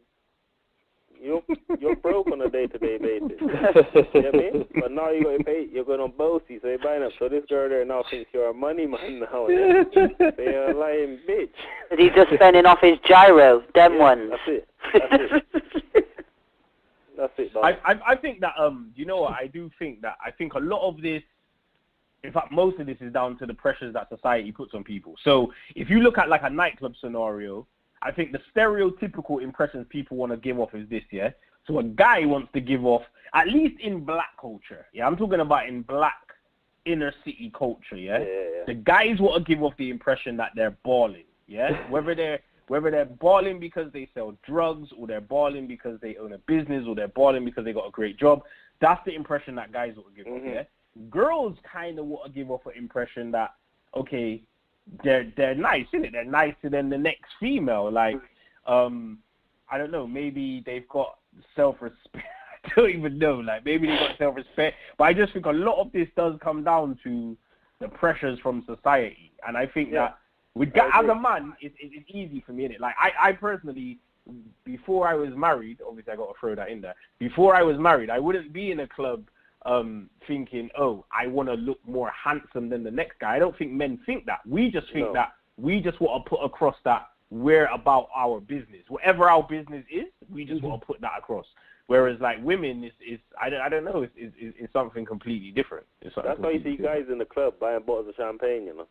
You're broke on a day-to-day basis. You know what I mean? But now you got paid. You're going on boatsy, so you're buying up. So this girl there now thinks you're a money man now. So you're a lying bitch. And he's just spending off his gyro, them ones. That's it. Dog. I think that you know what? I think a lot of this, in fact, most of this is down to the pressures that society puts on people. So if you look at like a nightclub scenario, I think the stereotypical impressions people want to give off is this, yeah? So a guy wants to give off, at least in black culture, yeah? I'm talking about in black inner city culture, yeah? The guys want to give off the impression that they're balling, yeah? Whether they're balling because they sell drugs, or they're balling because they own a business, or they're balling because they got a great job, that's the impression that guys want to give off, yeah? Girls kind of want to give off an impression that, okay, they're nice, innit? They're nicer than the next female. Like, I don't know, maybe they've got self-respect. I don't even know. Like, maybe they've got self-respect. But I just think a lot of this does come down to the pressures from society. And I think that as a man, it's easy for me, innit? Like, I personally, before I was married, obviously I got to throw that in there. Before I was married, I wouldn't be in a club thinking, oh, I want to look more handsome than the next guy. I don't think men think that. We just think that we just want to put across that we're about our business. Whatever our business is, we just want to put that across. Whereas, like, women, I don't know, it's something completely different. That's why you see guys in the club buying bottles of champagne, you know?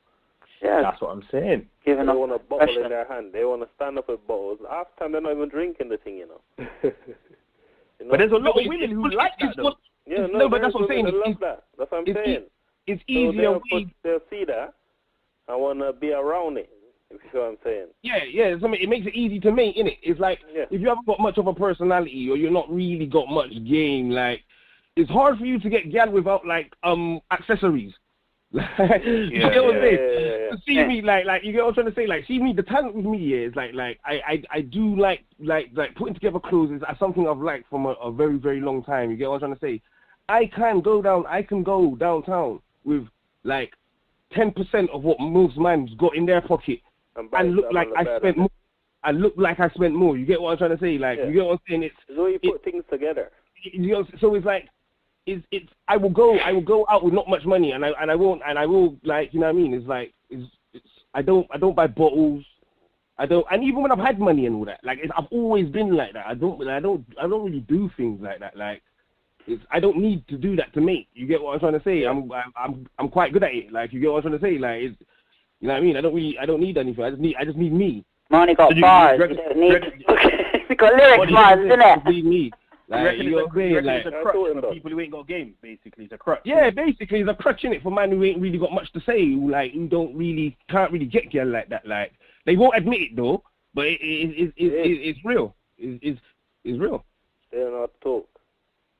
Yeah, that's what I'm saying. They want a bottle in their hand. They want to stand up with bottles. Half the time, they're not even drinking the thing, you know? But there's a lot of women who like that, though. Yeah, but that's what I'm saying. They love that. That's what I'm saying. It's easier. They'll see that and want to be around it. If you know what I'm saying. Yeah. I mean, it makes it easy to mate, innit? It's like, if you haven't got much of a personality, or you're not really got much game, like, it's hard for you to get gal without, like, accessories. You get what I'm saying? To see me like you get what I'm trying to say? Like see me, the talent with me is like I do like putting together clothes is something I've liked from a very, very long time. You get what I'm trying to say? I can go downtown with like 10% of what most man's got in their pocket and look like I spent more. I look like I spent more. You get what I'm trying to say? Like you get what I'm saying? It's so you put things together. You know, so it's like it's I will go out with not much money and I will like, you know what I mean? It's like it's I don't buy bottles. And even when I've had money and all that, like I've always been like that. I don't really do things like that. Like I don't need to do that to make. You get what I'm trying to say? I'm quite good at it. Like you get what I'm trying to say? Like it's, you know what I mean? I don't need anything. I just need me. Money got bars. You don't need. You got lyrics, bars, isn't it? Need me. Like, you know what I'm saying? Like, it's a crutch for people who ain't got game, basically. It's a crutch. Yeah, basically, it's a crutch in it for man who ain't really got much to say, like, who can't really get girl like that. Like, they won't admit it, though, but it's real. It's real. They don't know how to talk.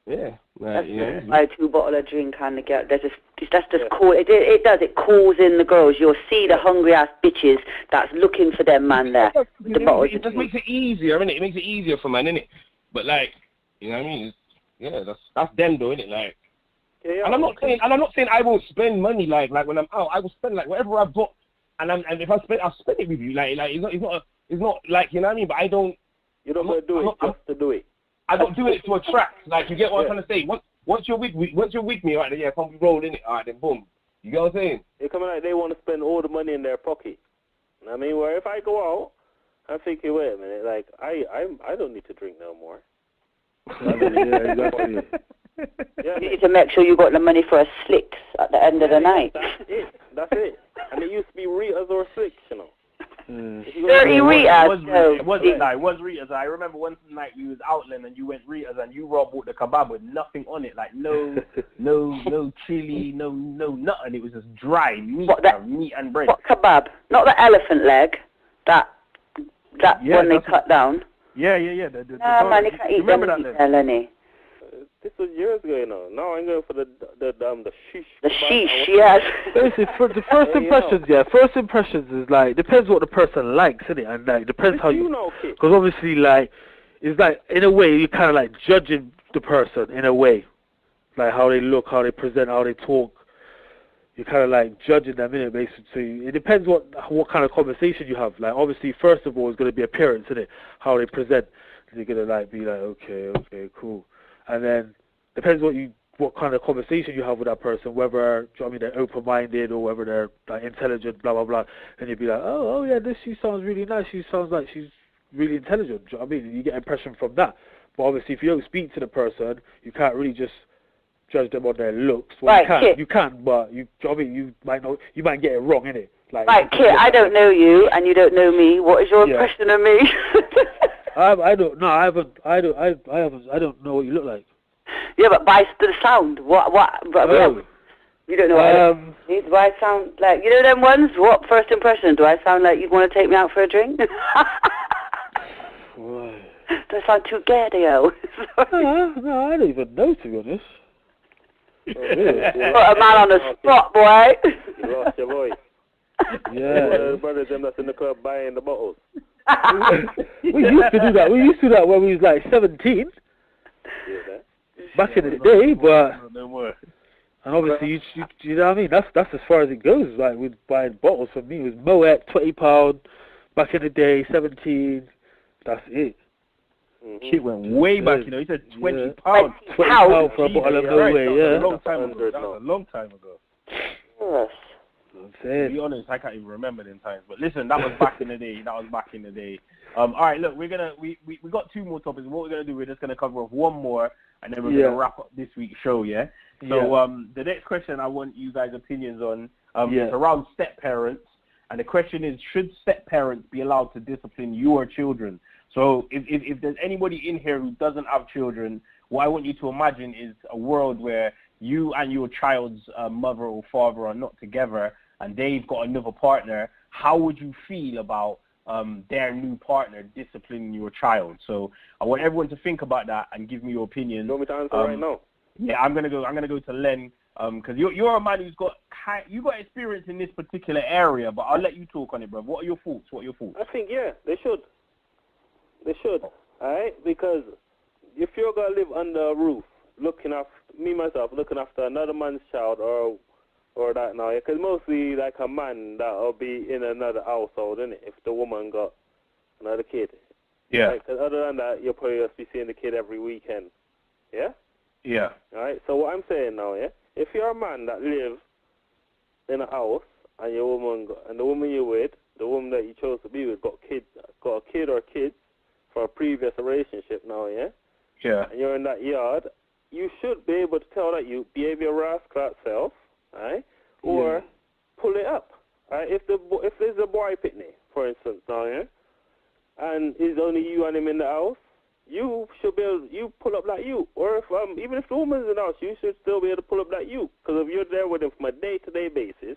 Yeah. Like, that's buy 2 bottles of drink and the girl. That's just cool. It calls in the girls. You'll see the hungry ass bitches that's looking for them man there. It just makes it easier, innit? It makes it easier for man, innit? But like, you know what I mean? That's them though, innit? Like, and I'm not saying I won't spend money like when I'm out. I will spend like whatever I've got, and if I spend, I'll spend it with you. Like it's not like, you know what I mean? But I don't. You don't want to do it just to do it. I don't do it to attract. Like, you get what I'm trying to say? Once you're with me, right? Yeah, come roll in it. All right, then boom. You get what I'm saying? They come like they want to spend all the money in their pocket. You know what I mean? Where if I go out, I'm thinking, wait a minute, like I don't need to drink no more. Yeah, exactly. You need to make sure you got the money for a slicks at the end of the night. That's it. And it used to be Ritas or slicks, you know. 30 Ritas. It was Ritas. I remember one night we was outland and you went Ritas and you bought the kebab with nothing on it, like no chili, no nothing. It was just dry meat, meat and bread. What kebab? Not the elephant leg. That one they cut down. Yeah. Man, you can't eat remember that then? This was years ago, you know. Now I'm going for the sheesh. The sheesh, yes. Basically, for the first impressions, first impressions is like, depends what the person likes, isn't it? And like, depends how you know, because obviously, like, it's like, in a way, you're kind of like judging the person, in a way. Like, how they look, how they present, how they talk. You're kind of like judging them, innit, basically. So it depends what kind of conversation you have. Like, obviously, first of all, it's going to be appearance, isn't it? How they present. You're going to like be like, okay, cool. And then depends what kind of conversation you have with that person, whether, do you know what I mean, they're open-minded or whether they're like intelligent, blah blah blah. And you'd be like, oh yeah, she sounds really nice. She sounds like she's really intelligent. Do you know what I mean? You get impression from that. But obviously, if you don't speak to the person, you can't really just judge them on their looks. Well, right, you can, but you know what I mean, you might get it wrong, innit? Like, right, Kit, I don't know you and you don't know me. What is your impression of me? I don't know what you look like. Yeah, but by the sound, what? You don't know what do I sound like? You know them ones? What first impression? Do I sound like you'd want to take me out for a drink? Do I sound too gay-o? No, I don't even know, to be honest. Put a man on the spot, boy. You lost your voice. Yeah. One of the brothers them that's in the club buying the bottles. We used to do that. We used to do that when we was like 17. Back in the day, but no more. And obviously, you know what I mean. That's as far as it goes. Like with buying bottles, for me, it was Moet, £20. Back in the day, 17. That's it. Shit went way back, you know. He said £20. £20 for a bottle of Moet, yeah. That was a long time ago. Yes. To be honest, I can't even remember them times. But listen, that was back in the day. All right, look, we got 2 more topics. What we're gonna do, we're just gonna cover off one more, and then we're gonna wrap up this week's show. Yeah. So the next question I want you guys' opinions on is around step parents, and the question is, should step parents be allowed to discipline your children? So if there's anybody in here who doesn't have children, what I want you to imagine is a world where you and your child's mother or father are not together and they've got another partner. How would you feel about their new partner disciplining your child? So I want everyone to think about that and give me your opinion. You want me to answer right now? Yeah, I'm gonna go to Len Because you're a man who's got experience in this particular area, but I'll let you talk on it, bro. What are your thoughts? I think, yeah, they should. They should, all right? Because if you're going to live under a roof, looking after another man's child or that now, because mostly like a man that'll be in another household, innit, if the woman got another kid. Yeah. Right? 'Cause other than that, you'll probably just be seeing the kid every weekend. Yeah? Yeah. All right? So what I'm saying now, yeah, if you're a man that lives in a house and the woman you're with, the woman that you chose to be with, got a kid or kids for a previous relationship now, yeah? Yeah. And you're in that yard, you should be able to tell that you behave your rascal self, right? Or pull it up, right? If there's a boy picnic, for instance, now, yeah, and it's only you and him in the house, you should be able, you pull up like you. Or if even if the woman's in the house, you should still be able to pull up like you. Because if you're there with him from a day-to-day basis,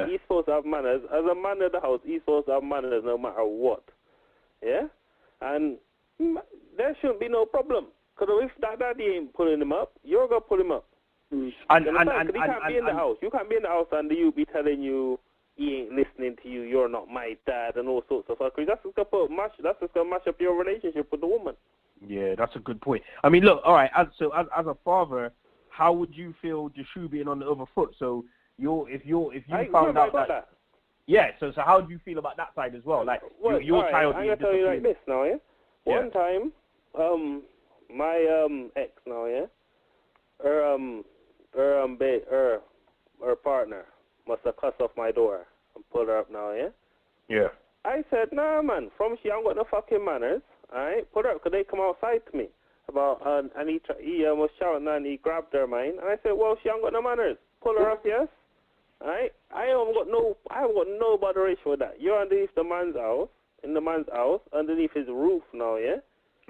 he's supposed to have manners. As a man of the house, he's supposed to have manners no matter what. Yeah? And there shouldn't be no problem. Because if that daddy ain't pulling him up, you're going to pull him up. And he can't be in the house. You can't be in the house and you be telling you he ain't listening to you, you're not my dad, and all sorts of fuckery. That's just going to mash up your relationship with the woman. Yeah, that's a good point. I mean, look, all right, as a father, how would you feel the shoe being on the other foot? So if you found out that... Yeah, so how do you feel about that side as well? Like, your child being disciplined? I'm going to tell you like this now, yeah? One time, my ex now, yeah? Her partner must have cussed off my door and pulled her up now, yeah? Yeah. I said, nah, man, from she ain't got no fucking manners, alright? Put her up, because they come outside to me about, and he was shouting and he grabbed her, man. And I said, well, she ain't got no manners. Pull her up, yes? Alright? I haven't got no botheration with that. You're underneath the man's house, underneath his roof now, yeah?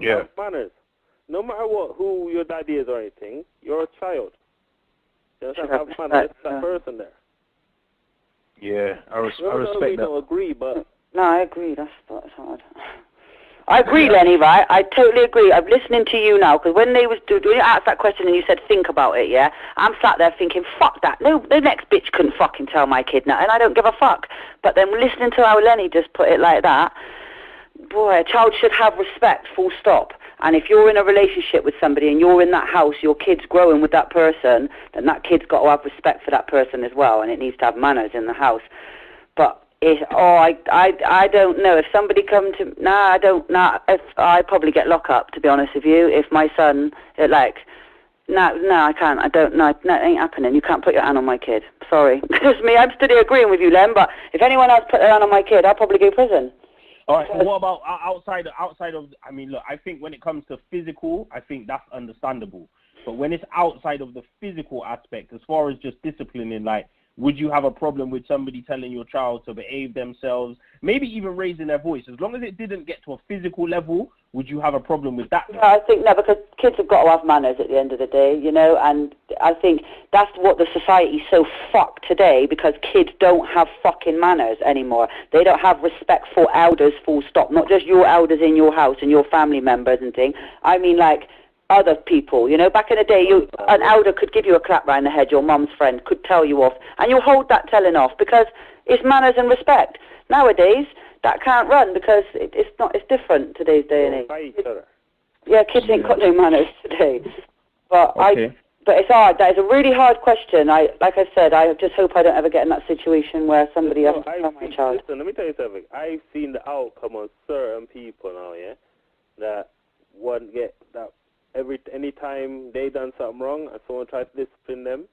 Yeah. Have manners. No matter who your daddy is or anything, you're a child. You have manners, that person there. Yeah, I respect that. Don't agree, but... No, I agree. That's hard. I agree, Lenny, right? I totally agree. I'm listening to you now, because when you asked that question and you said, think about it, yeah? I'm sat there thinking, fuck that. No, the next bitch couldn't fucking tell my kid that, and I don't give a fuck. But then listening to how Lenny just put it like that, boy, a child should have respect, full stop. And if you're in a relationship with somebody and you're in that house, your kid's growing with that person, then that kid's got to have respect for that person as well, and it needs to have manners in the house. But I don't know. If somebody come to... If I probably get locked up, to be honest with you. If my son, I can't. I don't know. That ain't happening. You can't put your hand on my kid. Sorry. It's me. I'm still agreeing with you, Len, but if anyone else put their hand on my kid, I'll probably go to prison. All right, so what about outside of, I mean, look, I think when it comes to physical, I think that's understandable. But when it's outside of the physical aspect, as far as just disciplining, like, would you have a problem with somebody telling your child to behave themselves, maybe even raising their voice? As long as it didn't get to a physical level, would you have a problem with that? Yeah, I think no, because kids have got to have manners at the end of the day, you know, and I think that's what the society's so fucked today, because kids don't have fucking manners anymore. They don't have respect for elders, full stop. Not just your elders in your house and your family members and things. I mean, like, other people, you know. Back in the day, an elder could give you a clap round the head, your mum's friend could tell you off, and you'll hold that telling off because it's manners and respect. Nowadays, that can't run because it's different today's day and age. Yeah, kids ain't got no manners today. But but it's hard. That is a really hard question. Like I said, I just hope I don't ever get in that situation where somebody has to tell my child. Listen, let me tell you something. I've seen the outcome of certain people now, yeah, that one get that. Any time they done something wrong and someone tries to discipline them,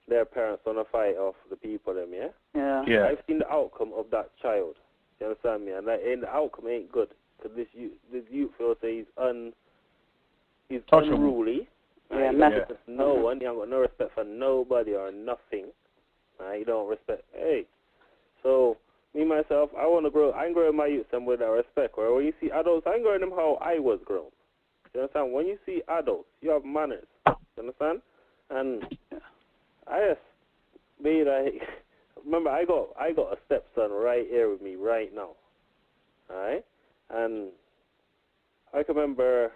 their parents want to fight off the people them, yeah? Yeah. I've seen the outcome of that child. You understand me? And the outcome ain't good. Because this youth will say he's unruly. Yeah, no one. He ain't got no respect for nobody or nothing. He don't respect. Hey. So, me, myself, I'm growing my youth some with that respect. Or when you see adults, I'm growing them how I was grown. You understand? When you see adults, you have manners. You understand? And I just made remember I got a stepson right here with me right now. Alright? And I can remember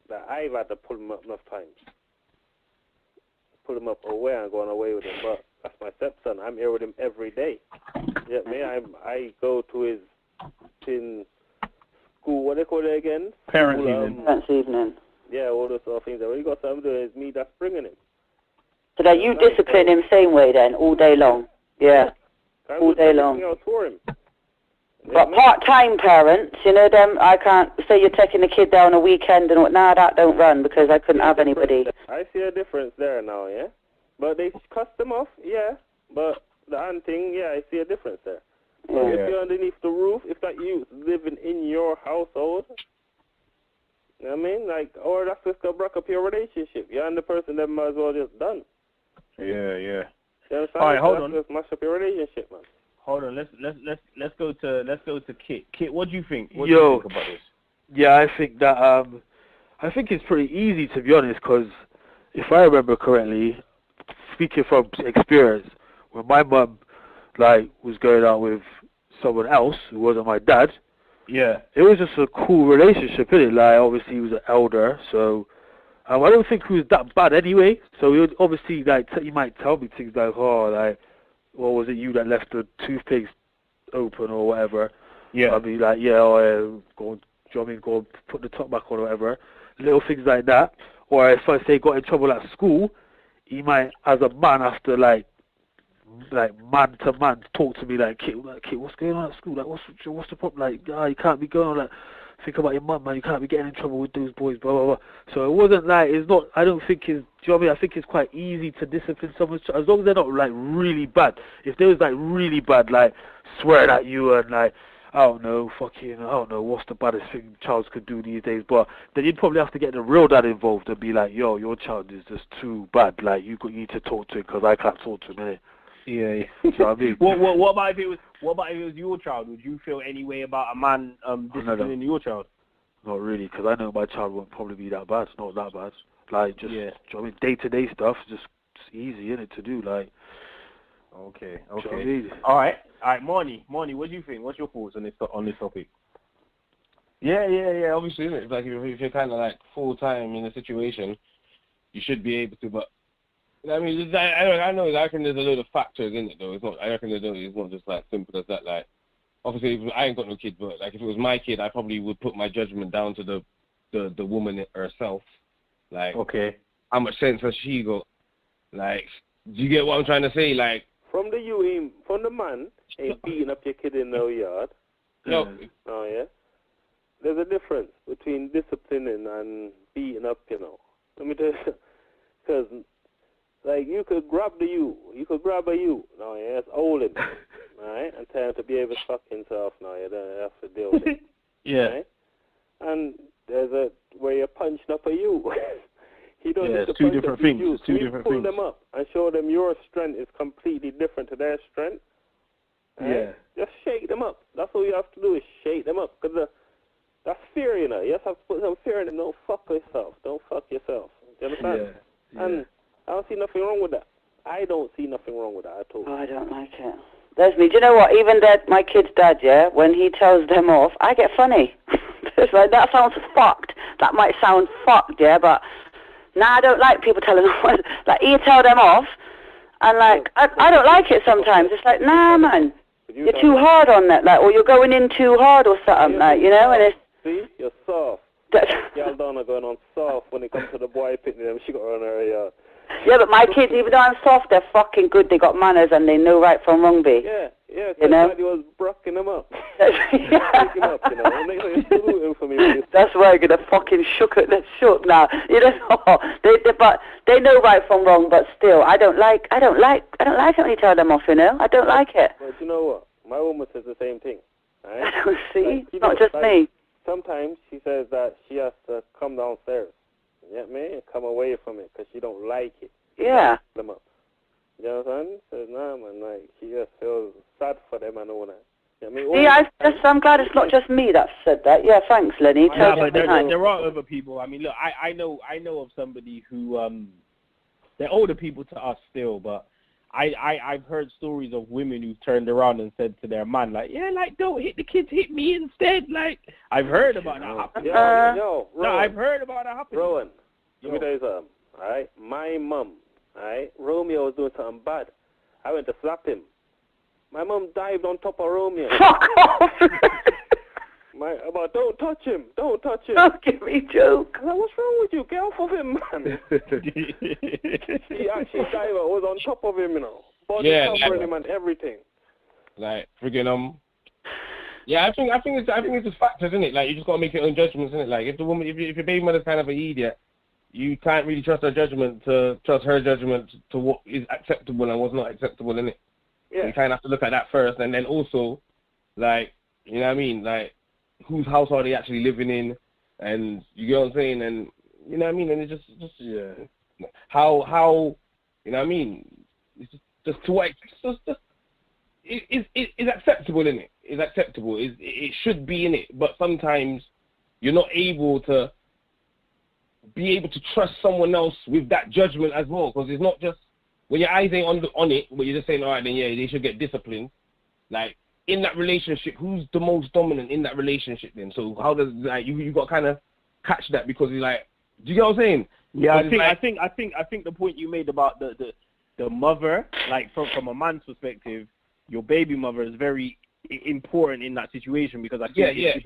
that I've had to pull him up enough times. pull him up away and going away with him. But that's my stepson. I'm here with him every day. Yeah, me. I go to his in school. What they call it again? Parents' evening. Parents' evening. Yeah, all those sort of things. When you got something to do, it's me that's bringing him. So that you discipline him same way then, all day long. Yeah. All day long. For him. But part-time parents, you know them, I can't say you're taking the kid down a weekend and that don't run because I couldn't have anybody. I see a difference there now, yeah? But they cut them off, yeah. But the aunt thing, yeah, I see a difference there. Yeah. So if you're underneath the roof, if that you living in your household, you know what I mean? Like, or that's just gonna break up your relationship. You and the person that might as well just done. Yeah. You understand? All right, hold on. Just mash up your relationship, man. Hold on, let's go to Kit. Kit, what do you think? What do you think about this? Yeah, I think that I think it's pretty easy, to be honest, because if I remember correctly, speaking from experience, when my mum was going out with someone else who wasn't my dad, yeah, it was just a cool relationship, innit? Like, obviously he was an elder, so I don't think he was that bad anyway. So he would obviously he might tell me things like, or was it you that left the toothpaste open or whatever? Yeah. I'd be like, go and put the top back on or whatever. Little things like that. Or if I say got in trouble at school, he might, as a man, have to like man to man talk to me like, Kit, what's going on at school? Like, what's the problem? Like, you can't be going on like, think about your mum, man, you can't be getting in trouble with those boys, blah, blah, blah. So it wasn't like, it's not, I don't think it's, do you know what I mean? I think it's quite easy to discipline someone, as long as they're not like really bad. If they was like really bad, like swearing at you and like, I don't know, what's the baddest thing child could do these days, but then you'd probably have to get the real dad involved and be like, yo, your child is just too bad, like, you need to talk to him because I can't talk to him, innit? Yeah. You know what I mean? What about if it was your child? Would you feel any way about a man disciplining your child? Not really, because I know my child won't probably be that bad. It's not that bad. Like, just, do you know what I mean, day-to-day stuff, just easy, innit, to do, like. Okay. Do you know what I mean? All right, Marnie, what do you think? What's your thoughts on this topic? Yeah. Obviously, isn't it? It's like if you're kind of like full-time in a situation, you should be able to, but I mean, I reckon there's a load of factors in it, though. I reckon it's not just like simple as that. Like, obviously, I ain't got no kids, but like if it was my kid, I probably would put my judgment down to the woman herself. Like, okay, how much sense has she got? Like, do you get what I'm trying to say? Like, from the man ain't beating up your kid in the yard. No. Oh yeah. There's a difference between disciplining and beating up. You know. Let me tell you, because. Like, you could grab a you. No, yeah, it's old in right? And tell him to be able to fuck himself now. You don't have to deal with it. Yeah. Right? And there's where you're punching up a you. He doesn't it's two different things. It's two different things. Pull them up and show them your strength is completely different to their strength. Right? Yeah. Just shake them up. That's all you have to do is shake them up. Because that's fear, you know. You just have to put some fear in them. Don't fuck yourself. Do you understand? Yeah. And I don't see nothing wrong with that. I don't see nothing wrong with that at all. Oh, I don't like it. There's me. Do you know what? Even my kid's dad, yeah, when he tells them off, I get funny. It's like, that sounds fucked. That might sound fucked, yeah, but I don't like people telling them off. Like, you tell them off, and like, I don't like it sometimes. It's like, nah, man, you're too hard on that, like, or you're going in too hard or something, like, you know, and it's... See? You're soft. Y'all don't know going on soft when it comes to the boy picking them. She got on her yard. Yeah, but my kids, even though I'm soft, they're fucking good. They got manners and they know right from wrong, B. Yeah, you know? Daddy was brucking them up. Taking them up, you know. And they're saluting for me. That's why I'm gonna fucking shook now. You know, but they know right from wrong. But still, I don't like it when you tell them off. You know, I don't like it. But you know what? My woman says the same thing. Right? I don't see. It's not just me. Sometimes she says that she has to come downstairs. You get me? Come away from it because she don't like it. Yeah. Them up. You know what I'm saying? Says, nah, man, like, she just feels sad for them and all that. You know what I mean? I'm glad it's not just me that said that. Yeah, thanks, Lenny. Yeah, but there are other people. I mean, look, I know of somebody who, they're older people to us still, but I've heard stories of women who turned around and said to their man, like, yeah, like, don't hit the kids, hit me instead. Like, I've heard about that happening. Rowan, I've heard about that happening. Rowan, let me tell you something, all right? My mum, all right, went to slap him. My mum dived on top of Romeo. Fuck off! But don't touch him. Don't touch him. Don't give me joke. I said, what's wrong with you? Get off of him, man. He actually dived, was on top of him, you know. Body covering him and everything. Like, friggin', yeah, I think it's just factors, isn't it? Like, you just gotta make your own judgments, isn't it? Like, if your baby mother's kind of an idiot, you can't really trust her judgment to what is acceptable and what's not acceptable, innit? Yeah. So you kind of have to look at that first, and then also, like, you know what I mean? Like, whose house are they actually living in? And you get what I'm saying? And you know what I mean? And it's just how you know what I mean? It's just to what it's acceptable, innit? It's acceptable. It should be in it, but sometimes you're not able to be able to trust someone else with that judgment as well, because it's not just when your eyes ain't on it, but you're just saying, all right, then yeah, they should get disciplined. Like in that relationship, who's the most dominant in that relationship then? So how does like you got to kind of catch that, because you're like, do you get what I'm saying? Yeah, I think the point you made about the mother, like from a man's perspective, your baby mother is very important in that situation, because I think if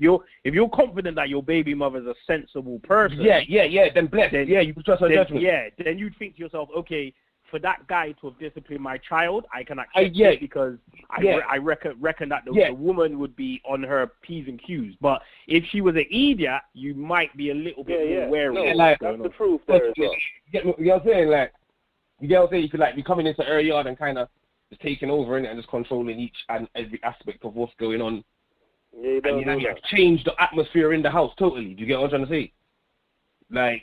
you're confident that your baby mother is a sensible person, then bless, you can trust her judgment. Yeah, then you'd think to yourself, okay, for that guy to have disciplined my child, I can accept it, because I reckon that the woman would be on her P's and Q's. But if she was an idiot, you might be a little bit more wary. No, like, that's the truth there as well. You know what I'm saying? Like, you get what I'm saying? You could like be coming into her yard and kind of just taking over in it and just controlling each and every aspect of what's going on. Yeah, you don't and you change the atmosphere in the house totally. Do you get what I'm trying to say? Like,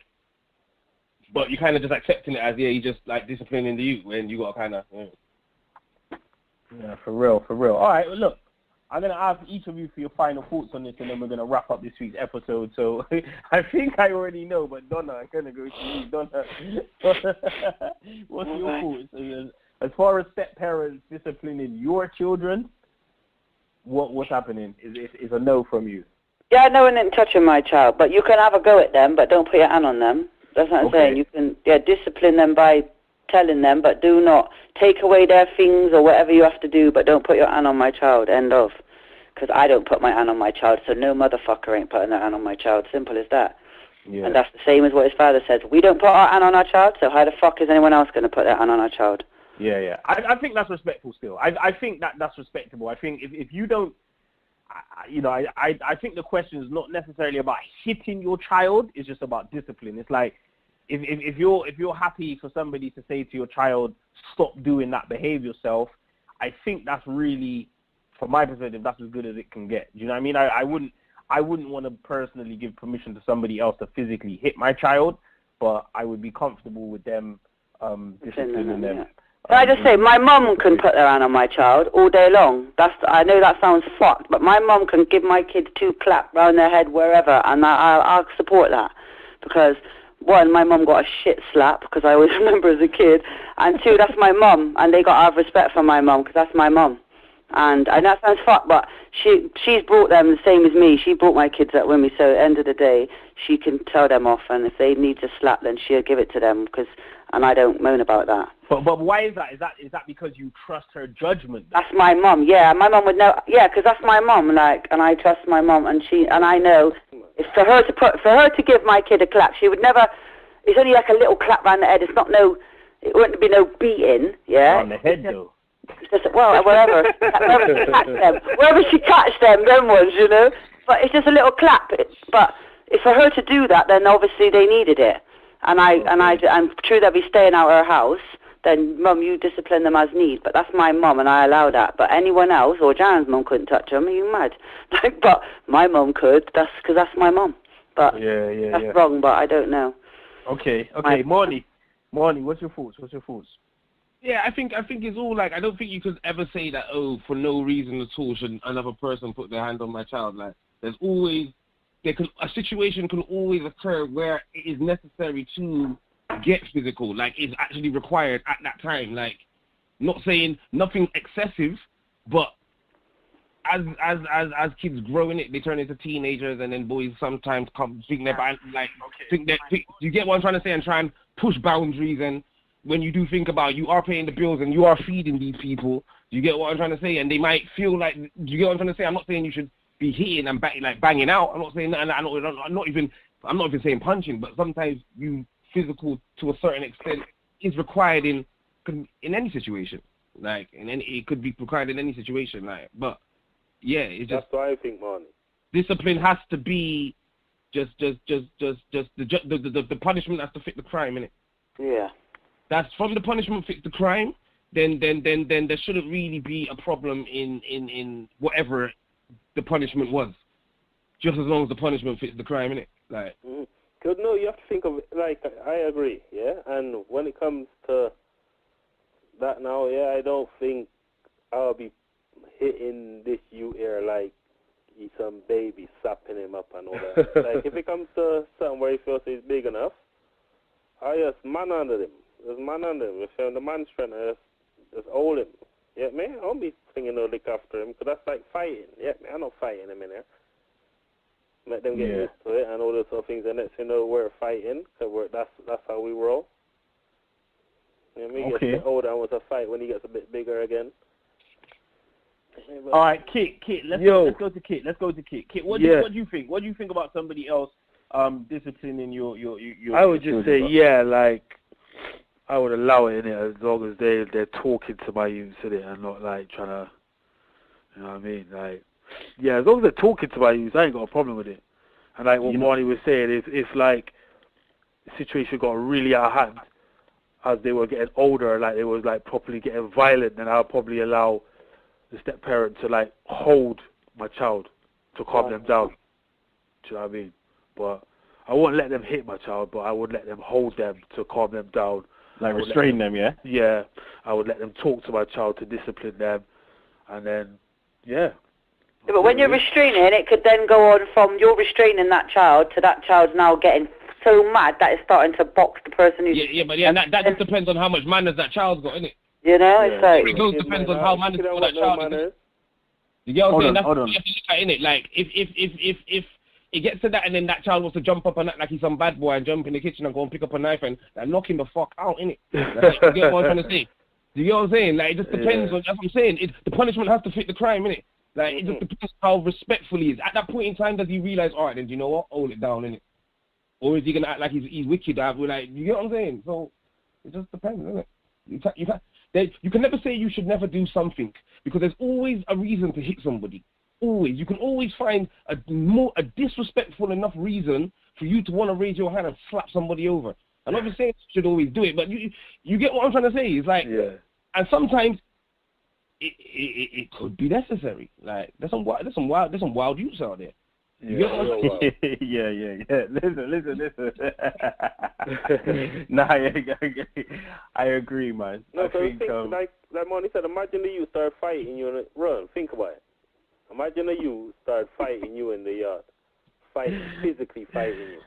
but you kind of just accepting it as, you just like disciplining the youth, and you got to kind of, Yeah, for real. All right, well, look, I'm going to ask each of you for your final thoughts on this, and then we're going to wrap up this week's episode. So I think I already know, but Donna, I'm going to go to you. Donna, what's your thoughts? As far as step-parents disciplining your children, what's happening? Is a no from you? Yeah, no one isn't touching my child, but you can have a go at them, but don't put your hand on them. That's what I'm saying. You can discipline them by telling them, but do not take away their things or whatever you have to do, but don't put your hand on my child, end of. Because I don't put my hand on my child, so no motherfucker ain't putting their hand on my child. Simple as that. Yeah. And that's the same as what his father says. We don't put our hand on our child, so how the fuck is anyone else going to put their hand on our child? Yeah. I think that's respectful still. I think that's respectable. I think if you don't, I think the question is not necessarily about hitting your child. It's just about discipline. It's like if you're happy for somebody to say to your child, stop doing that, behave yourself, I think that's really, from my perspective, that's as good as it can get. Do you know what I mean? I wouldn't want to personally give permission to somebody else to physically hit my child, but I would be comfortable with them disciplining them. Yeah. I just say, my mum can put their hand on my child all day long. I know that sounds fucked, but my mum can give my kids 2 clap round their head wherever, and I'll support that. Because, 1, my mum got a shit slap, because I always remember as a kid, and 2, that's my mum, and they got to have respect for my mum, because that's my mum. And that sounds fucked, but she's brought them the same as me. She brought my kids up with me, so at the end of the day, she can tell them off, and if they need to slap, then she'll give it to them, and I don't moan about that. But why is that? Is that because you trust her judgment? That's my mum, yeah. My mum would know, yeah, because that's my mum, like, and I trust my mum, and I know if for her to give my kid a clap, she would never. It's only like a little clap round the head. It wouldn't be no beating, yeah. On the head though. It's just, well, wherever she catch them, them ones, you know. But it's just a little clap. But if for her to do that, then obviously they needed it. And true that we staying out her house, then mum, you discipline them as need. But that's my mum, and I allow that. But anyone else, or Jan's mum couldn't touch them. Are you mad? But my mum could. That's because that's my mum. But that's wrong. But I don't know. Okay. Morning, what's your thoughts? Yeah, I think it's all like, I don't think you could ever say that, for no reason at all should another person put their hand on my child. Like, a situation can always occur where it is necessary to get physical, like it's actually required at that time. Like, not saying nothing excessive, but as kids grow in it, they turn into teenagers, and then boys sometimes come think they're you get what I'm trying to say, and try and push boundaries and when you do think about you are paying the bills and you are feeding these people, you get what I'm trying to say? And they might feel like, you get what I'm trying to say? I'm not saying you should be hitting and banging out. I'm not saying that, and I'm not even saying punching, but sometimes physical to a certain extent is required in any situation. Like, it could be required in any situation. Like, but yeah, it's just. That's what I think, man. Discipline has to be just the punishment has to fit the crime, innit? Yeah. That's from the punishment fits the crime. Then there shouldn't really be a problem in whatever the punishment was, just as long as the punishment fits the crime, innit? Like. Cause no, you have to think of it, like, I agree, yeah. And when it comes to that now, yeah, I don't think I'll be hitting this you here like he's some baby, sapping him up and all that. Like, if it comes to something where he feels he's big enough, I just man under him. Just man under him. If the man's trying to just hold him. Yeah, man, I won't be thinking no lick after him, because that's like fighting. Yeah, man, I'm not fighting him in there. Let them get used to it and all those sort of things, and next thing you know, we're fighting, so that's how we roll. You know, he gets a bit older and wants to fight when he gets a bit bigger again. All right, Kit, let's go to Kit. Kit, what do you think? What do you think about somebody else disciplining your I would just say, like, I would allow it in it as long as they're talking to my youth in it and not like trying to, you know what I mean? Like, yeah, as long as they're talking to my youth, I ain't got a problem with it. And like what Marnie was saying, if like the situation got really out of hand as they were getting older, like they was like properly getting violent, then I'll probably allow the step parent to like hold my child to calm them down. Do you know what I mean? But I won't let them hit my child, but I would let them hold them to calm them down. Like restrain them, yeah? Yeah. I would let them talk to my child to discipline them, and then, yeah. Yeah, but when you're restraining, it could then go on from you're restraining that child to that child's now getting so mad that it's starting to box the person who's... that just depends on how much manners that child's got, innit? You know, it's like... It goes depends on how manners that child is. You get what I'm saying? That's what you have to look at, innit? Like, if it gets to that and then that child wants to jump up and act like he's some bad boy and jump in the kitchen and go and pick up a knife and knock him the fuck out, innit? Like, you get what I'm trying to say? You get what I'm saying? Like, it just depends on... That's what I'm saying. The punishment has to fit the crime, innit? Like, it just depends how respectful he is. At that point in time, does he realize, all right, then, do you know what? Hold it down, innit? Or is he going to act like he's wicked? Like, you get what I'm saying? So, it just depends, innit? You can never say you should never do something, because there's always a reason to hit somebody. Always. You can always find a disrespectful enough reason for you to want to raise your hand and slap somebody over. I'm not saying you should always do it, but you get what I'm trying to say. It's like, and sometimes it could be necessary. Like, there's some wild youths out there. You get what I'm saying? Yeah. Listen. Nah, I agree, man. No, so think, like Marnie said, imagine that you start fighting you and run. Think about it. Imagine that you start fighting you in the yard, physically fighting you,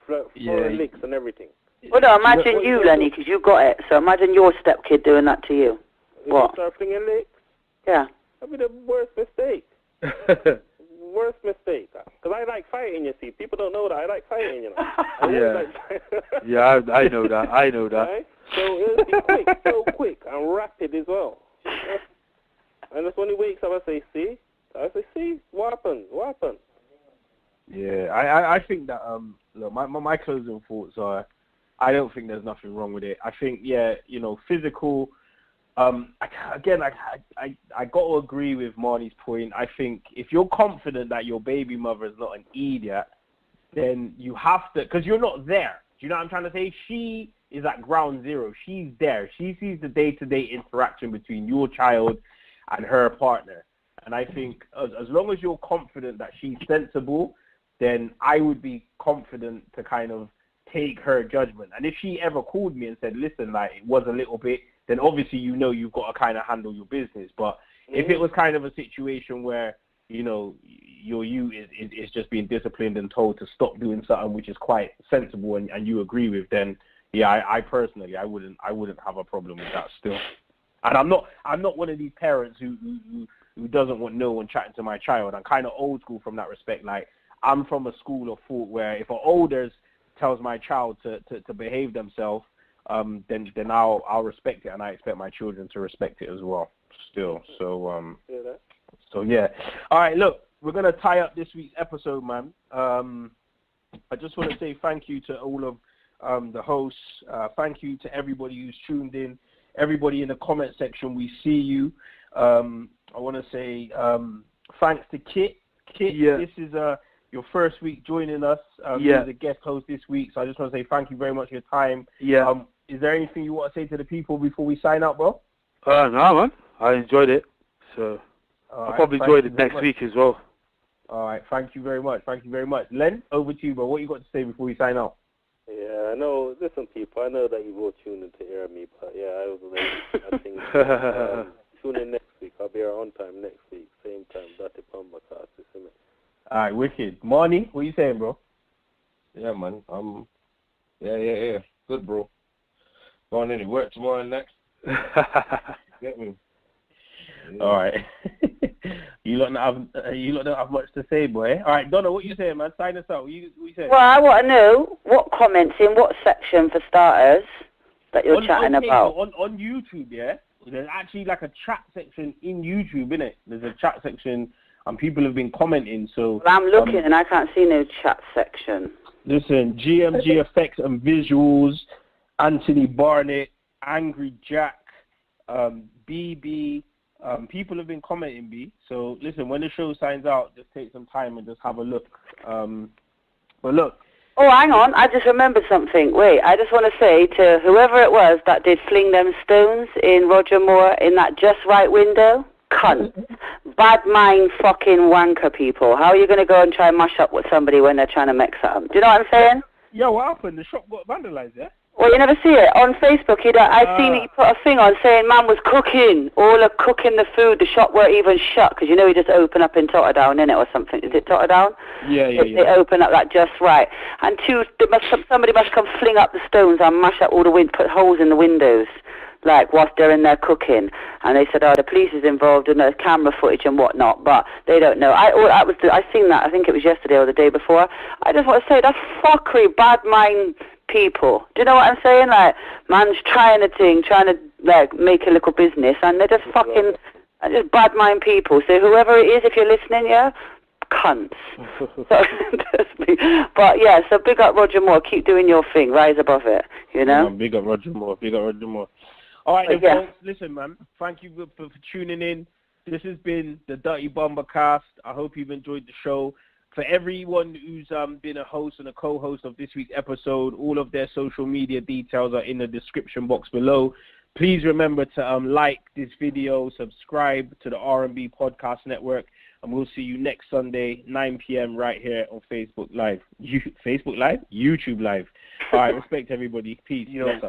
throwing licks and everything. Well, no, imagine you, Lenny, because you got it. So imagine your stepkid doing that to you. What? You start flinging licks? Yeah. That'd be the worst mistake. Worst mistake. Because I like fighting, you see. People don't know that. I like fighting, you know. I know that. Right? So it'll be quick, so quick and rapid as well. And that's when he wakes up, I say, see, what happened? Yeah, I think that, look, my closing thoughts are, I don't think there's nothing wrong with it. I think, physical, I got to agree with Marnie's point. I think if you're confident that your baby mother is not an idiot, then you have to, because you're not there. Do you know what I'm trying to say? She is at ground zero. She's there. She sees the day-to-day interaction between your child and her partner. And I think as long as you're confident that she's sensible, then I would be confident to kind of take her judgment. And if she ever called me and said, listen, like, it was a little bit, then obviously you've got to kind of handle your business. But if it was kind of a situation where, your you is just being disciplined and told to stop doing something which is quite sensible and you agree with, then I personally I wouldn't have a problem with that still. And I'm not one of these parents who doesn't want no one chatting to my child. I'm kind of old school from that respect. Like, I'm from a school of thought where if an older tells my child to behave themselves, then I'll respect it, and I expect my children to respect it as well. Still, so yeah. All right, look, we're gonna tie up this week's episode, man. I just want to say thank you to all of the hosts. Thank you to everybody who's tuned in. Everybody in the comment section, we see you. I want to say thanks to Kit. Kit, this is your first week joining us. You're the guest host this week, so I just want to say thank you very much for your time. Is there anything you want to say to the people before we sign out, bro? No, man. I enjoyed it. So I'll probably enjoy it next week as well. All right. Thank you very much. Thank you very much. Len, over to you, bro. What you got to say before we sign out? Yeah, I know. Listen, people, I know that you will tune in to hear me, but yeah, I was late. I think tune in next week. I'll be here on time next week, same time. Dutty Bumbacast, isn't it? All right, wicked. Marnie, what you saying, bro? Yeah, man. Yeah. Good, bro. Going in to work tomorrow and next. Get me. Yeah. All right. You lot don't have much to say, boy. All right, Donna, what you saying, man? Sign us out. What you saying? Well, I want to know what comments in what section for starters that you're chatting about. On YouTube, yeah? There's actually like a chat section in YouTube, innit? There's a chat section, and people have been commenting, so... Well, I'm looking, and I can't see no chat section. Listen, GMG Effects and Visuals, Anthony Barnett, Angry Jack, BB... people have been commenting, B. So, listen, when the show signs out, just take some time and just have a look. But look. Oh, hang on. I just remembered something. Wait, I just want to say to whoever it was that did fling them stones in Roger Moore in that just right window, cunt. Bad mind fucking wanker people. How are you going to go and try and mash up with somebody when they're trying to mix up? Do you know what I'm saying? Yeah, what happened? The shop got vandalized, yeah? Well, you never see it. On Facebook, I seen he put a thing on saying man was cooking, all of cooking the food. The shop weren't even shut, because you know he just opened up in Totterdown, innit, or something. Is it Totterdown? Yeah. They open up that just right. And somebody must come fling up the stones and mash up all the put holes in the windows, like whilst they're in there cooking. And they said, the police is involved in the camera footage and whatnot, but they don't know. I seen that. I think it was yesterday or the day before. I just want to say that's fuckery, bad mind people. Do you know what I'm saying? Like, man's trying to like make a little business, and they're just fucking just bad mind people. So whoever it is, if you're listening, yeah, cunts. But yeah, so big up Roger Moore. Keep doing your thing. Rise above it. You know. Big up Roger Moore. All right, then, folks. Listen, man. Thank you for tuning in. This has been the Dutty Bumbacast. I hope you've enjoyed the show. For everyone who's been a host and a co-host of this week's episode, all of their social media details are in the description box below. Please remember to like this video, subscribe to the R&B Podcast Network, and we'll see you next Sunday, 9 p.m. right here on Facebook Live. Facebook Live? YouTube Live. All right, respect everybody. Peace.